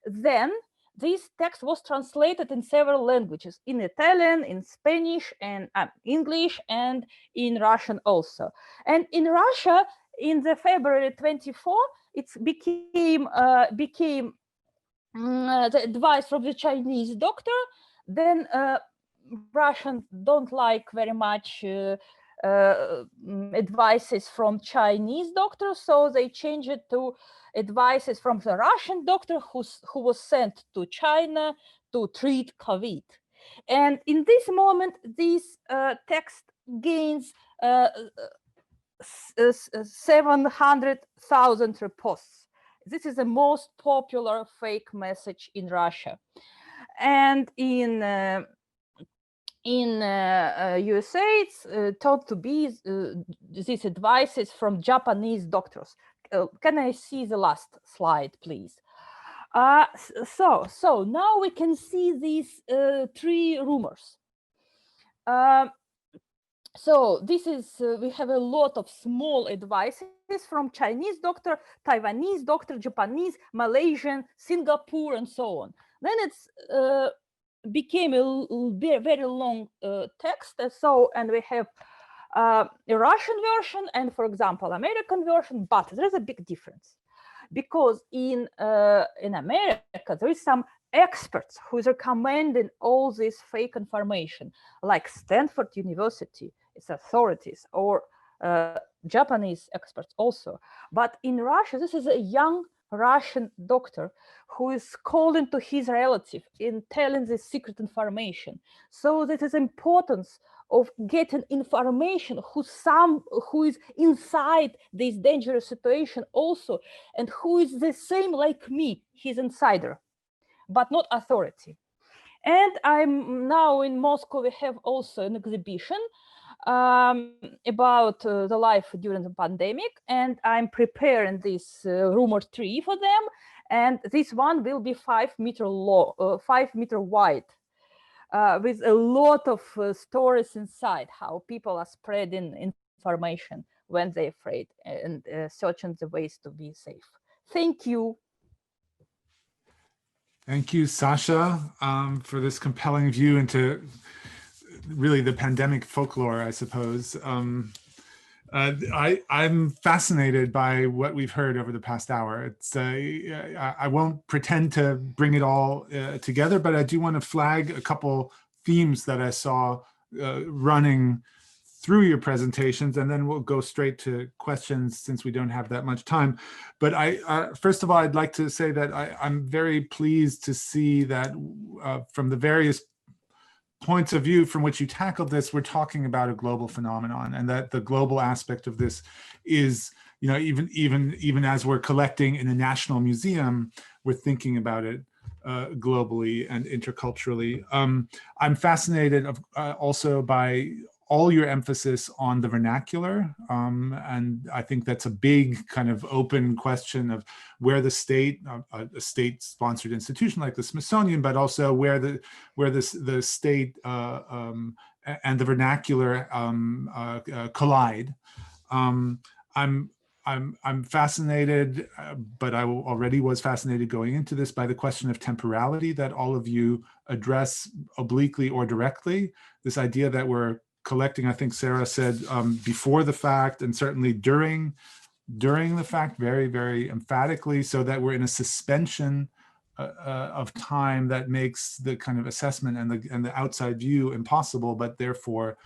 Then this text was translated in several languages, in Italian, in Spanish, and English, and in Russian also. And in Russia, in the February 24, it became the advice from the Chinese doctor. Then Russians don't like very much advices from Chinese doctors, so they changed it to advices from the Russian doctor who was sent to China to treat COVID. And in this moment, this text gains 700,000 reposts. This is the most popular fake message in Russia. And in USA, it's thought to be these advices from Japanese doctors. Can I see the last slide, please? So now we can see these three rumors. So this is, we have a lot of small advices from Chinese doctor, Taiwanese doctor, Japanese, Malaysian, Singapore, and so on. Then it's became a very long text. And we have a Russian version and, for example, American version, but there's a big difference. Because in America, there is some experts who is recommending all this fake information, like Stanford University, its authorities, or Japanese experts also. But in Russia, this is a young Russian doctor who is calling to his relative in telling this secret information. So that is importance of getting information who is inside this dangerous situation also, and who is the same like me, he's insider, but not authority. And I'm now in Moscow, we have also an exhibition about the life during the pandemic, and I'm preparing this rumor tree for them, and this one will be 5 meter long, 5 meter wide. With a lot of stories inside, how people are spreading information when they're afraid and searching the ways to be safe. Thank you. Thank you, Sasha, for this compelling view into really the pandemic folklore, I suppose. I'm fascinated by what we've heard over the past hour. It's I won't pretend to bring it all together, but I do want to flag a couple themes that I saw running through your presentations, and then we'll go straight to questions since we don't have that much time. But first of all, I'd like to say that I'm very pleased to see that from the various points of view from which you tackled this, we're talking about a global phenomenon, and that the global aspect of this is, you know, even as we're collecting in a national museum, we're thinking about it globally and interculturally. I'm fascinated also by all your emphasis on the vernacular, and I think that's a big kind of open question of where the state, a state-sponsored institution like the Smithsonian, but also where the state and the vernacular collide. I'm fascinated, but I already was fascinated going into this by the question of temporality that all of you address obliquely or directly. This idea that we're collecting, I think Sarah said, before the fact, and certainly during the fact, very, very emphatically, so that we're in a suspension of time that makes the kind of assessment and the outside view impossible, but therefore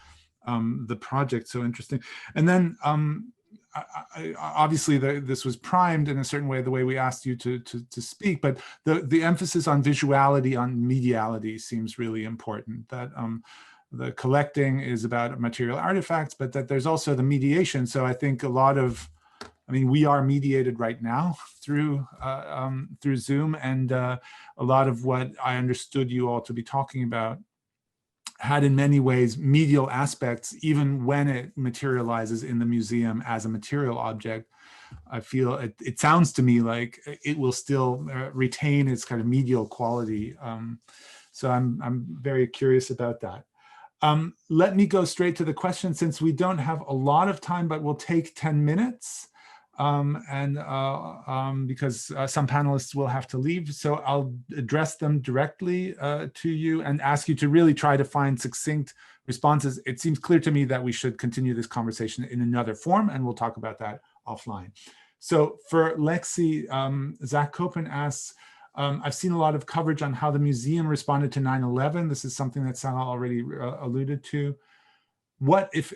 the project so interesting. And then obviously this was primed in a certain way, the way we asked you to speak, but the emphasis on visuality, on mediality seems really important, that the collecting is about material artifacts, but that there's also the mediation. So I think a lot of, I mean, we are mediated right now through Zoom, and a lot of what I understood you all to be talking about had in many ways medial aspects, even when it materializes in the museum as a material object. I feel it sounds to me like it will still retain its kind of medial quality. So I'm very curious about that. Let me go straight to the question, since we don't have a lot of time, but we'll take 10 minutes. Because some panelists will have to leave. So I'll address them directly to you and ask you to really try to find succinct responses. It seems clear to me that we should continue this conversation in another form, and we'll talk about that offline. So for Lexi, Zach Copen asks, I've seen a lot of coverage on how the museum responded to 9/11. This is something that Sana already alluded to. What if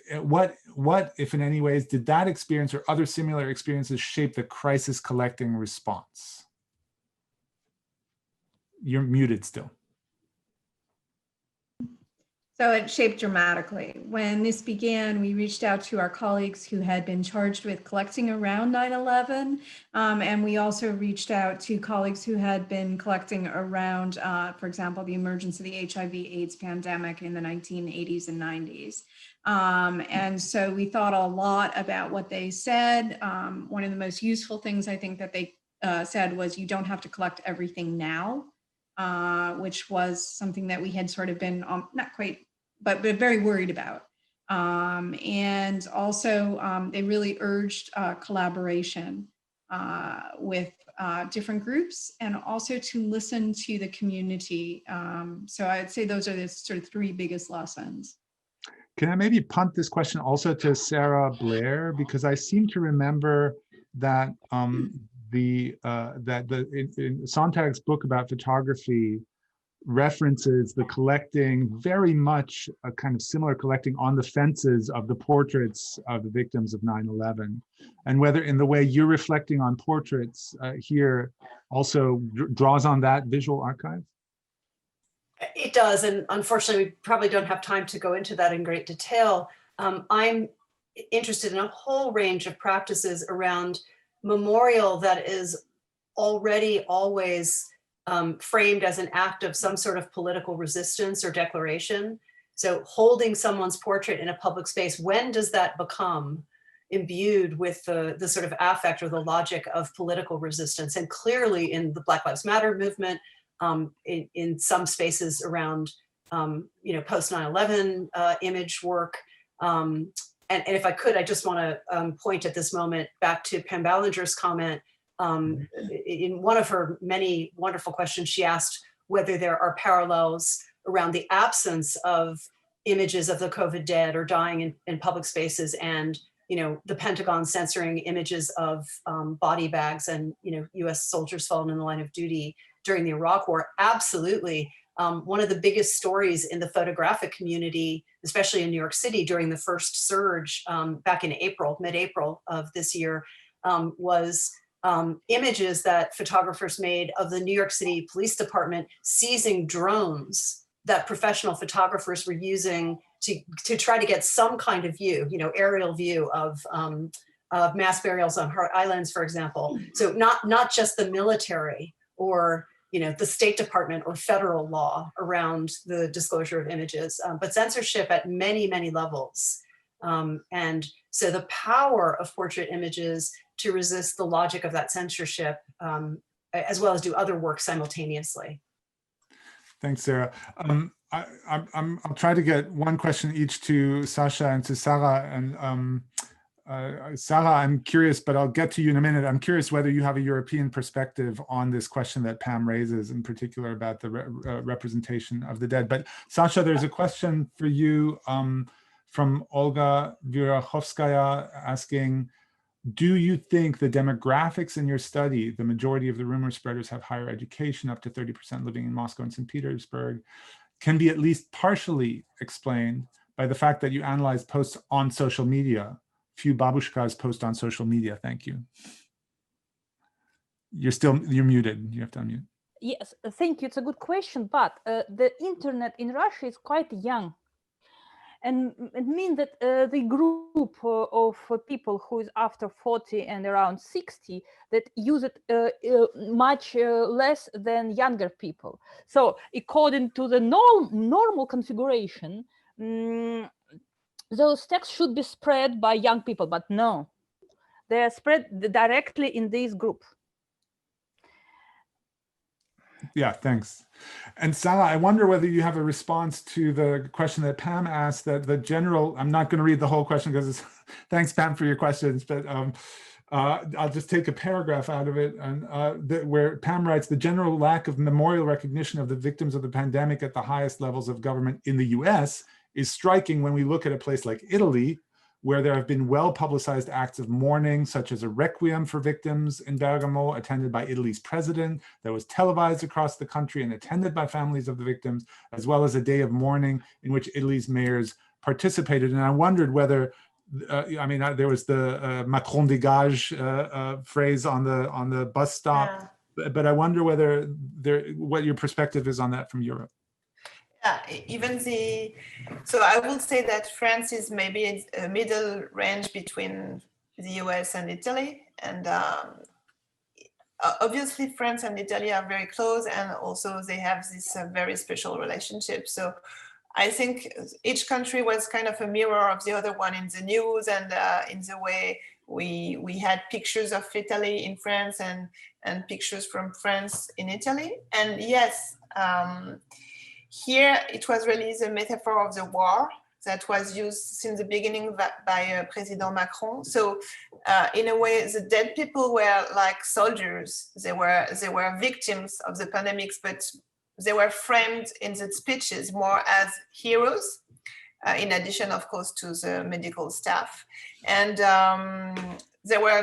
in any ways did that experience or other similar experiences shape the crisis collecting response? You're muted still. So it shaped dramatically. When this began, we reached out to our colleagues who had been charged with collecting around 9/11. And we also reached out to colleagues who had been collecting around, for example, the emergence of the HIV/AIDS pandemic in the 1980s and 90s. And so we thought a lot about what they said. One of the most useful things I think that they said was, you don't have to collect everything now, which was something that we had sort of been not quite, but very worried about. And also they really urged collaboration with different groups, and also to listen to the community. So I'd say those are the sort of three biggest lessons. Can I maybe punt this question also to Sarah Blair, because I seem to remember that in Sontag's book about photography references the collecting, very much a kind of similar collecting on the fences of the portraits of the victims of 9/11, and whether in the way you're reflecting on portraits here also draws on that visual archive. It does, and unfortunately, we probably don't have time to go into that in great detail. I'm interested in a whole range of practices around memorial that is already always framed as an act of some sort of political resistance or declaration. So holding someone's portrait in a public space, when does that become imbued with the sort of affect or the logic of political resistance? And clearly in the Black Lives Matter movement, in some spaces around post 9/11 image work. And if I could, I just want to point at this moment back to Pam Ballinger's comment. In one of her many wonderful questions, she asked whether there are parallels around the absence of images of the COVID dead or dying in public spaces, and the Pentagon censoring images of body bags and U.S. soldiers fallen in the line of duty during the Iraq War. Absolutely. One of the biggest stories in the photographic community, especially in New York City during the first surge back in mid-April of this year, was images that photographers made of the New York City Police Department seizing drones that professional photographers were using to try to get some kind of view, aerial view of mass burials on Hart Islands, for example. So not just the military or the State Department or federal law around the disclosure of images, but censorship at many, many levels. And so the power of portrait images to resist the logic of that censorship, as well as do other work simultaneously. Thanks, Sarah. I'll try to get one question each to Sasha and to Sarah. And Sarah, I'm curious, but I'll get to you in a minute. I'm curious whether you have a European perspective on this question that Pam raises, in particular about the representation of the dead. But Sasha, there's a question for you from Olga Virachovskaya asking, do you think the demographics in your study, the majority of the rumor spreaders have higher education, up to 30% living in Moscow and St. Petersburg, can be at least partially explained by the fact that you analyzed posts on social media? Few babushkas post on social media. Thank you. You're muted. You have to unmute. Yes, thank you. It's a good question, but the internet in Russia is quite young. And it means that the group of people who is after 40 and around 60 that use it much less than younger people. So according to the normal configuration, those texts should be spread by young people, but no, they are spread directly in this group. Yeah, thanks. And Sarah, I wonder whether you have a response to the question that Pam asked, that the general, I'm not going to read the whole question because it's, thanks Pam for your questions, but I'll just take a paragraph out of it, and where Pam writes, the general lack of memorial recognition of the victims of the pandemic at the highest levels of government in the US is striking when we look at a place like Italy, where there have been well-publicized acts of mourning, such as a requiem for victims in Bergamo, attended by Italy's president, that was televised across the country and attended by families of the victims, as well as a day of mourning in which Italy's mayors participated. And I wondered whether, there was the Macron dégage phrase on the bus stop, but I wonder whether what your perspective is on that from Europe. Yeah, so I will say that France is maybe a middle range between the US and Italy. And obviously France and Italy are very close, and also they have this very special relationship. So I think each country was kind of a mirror of the other one in the news and in the way we had pictures of Italy in France and pictures from France in Italy. And yes, here it was really the metaphor of the war that was used since the beginning by President Macron. So in a way, the dead people were like soldiers. They were victims of the pandemics, but they were framed in the speeches more as heroes, in addition, of course, to the medical staff. And there were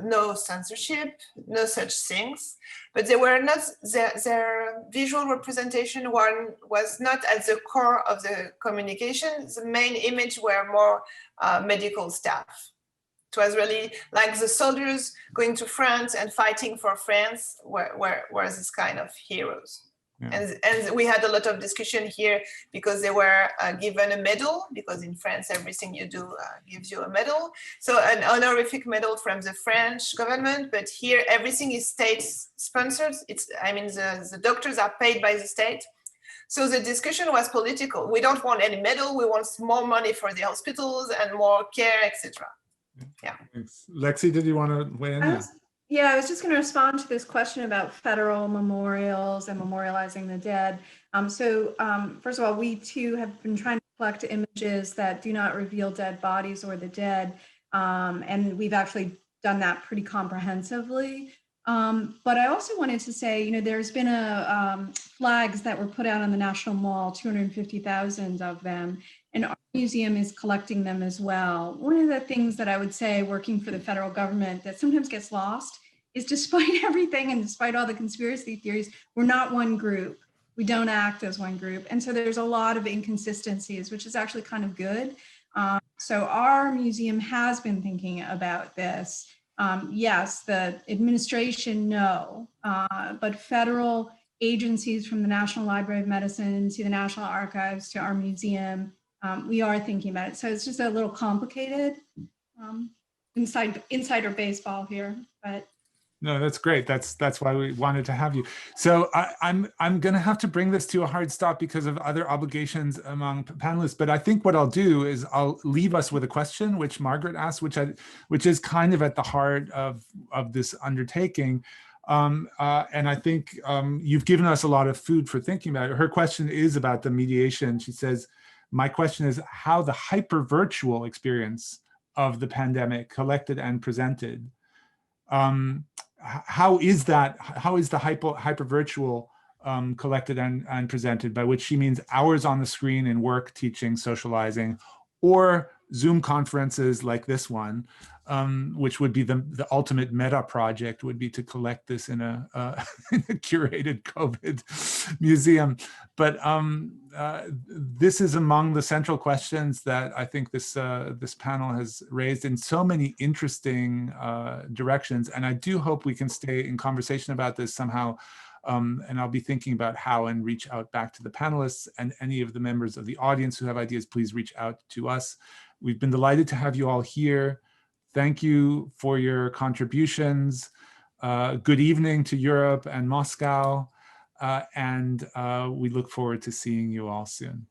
no censorship, no such things, but they were not, their visual representation was not at the core of the communication. The main image were more medical staff. It was really like the soldiers going to France and fighting for France were this kind of heroes. Yeah. And we had a lot of discussion here because they were given a medal, because in France, everything you do gives you a medal. So an honorific medal from the French government, but here everything is state sponsored. The doctors are paid by the state. So the discussion was political. We don't want any medal. We want more money for the hospitals and more care, etc. Yeah. Thanks. Lexi, did you want to weigh in? Yeah, I was just going to respond to this question about federal memorials and memorializing the dead. First of all, we too have been trying to collect images that do not reveal dead bodies or the dead. And we've actually done that pretty comprehensively. But I also wanted to say, there's been flags that were put out on the National Mall, 250,000 of them. And our museum is collecting them as well. One of the things that I would say working for the federal government that sometimes gets lost is despite everything and despite all the conspiracy theories, we're not one group. We don't act as one group. And so there's a lot of inconsistencies, which is actually kind of good. So our museum has been thinking about this. Yes, the administration, no, but federal agencies from the National Library of Medicine to the National Archives to our museum, we are thinking about it. So it's just a little complicated, insider baseball here, but. No, that's great. That's why we wanted to have you. So I'm going to have to bring this to a hard stop because of other obligations among panelists. But I think what I'll do is I'll leave us with a question, which Margaret asked, which is kind of at the heart of this undertaking. And I think you've given us a lot of food for thinking about it. Her question is about the mediation. She says, my question is how the hyper-virtual experience of the pandemic collected and presented. How is the hyper-virtual collected and presented, by which she means hours on the screen in work, teaching, socializing, or Zoom conferences like this one, which would be the ultimate meta project, would be to collect this in a curated COVID museum. But this is among the central questions that I think this panel has raised in so many interesting directions. And I do hope we can stay in conversation about this somehow. And I'll be thinking about how and reach out back to the panelists, and any of the members of the audience who have ideas, please reach out to us. We've been delighted to have you all here. Thank you for your contributions. Good evening to Europe and Moscow. And we look forward to seeing you all soon.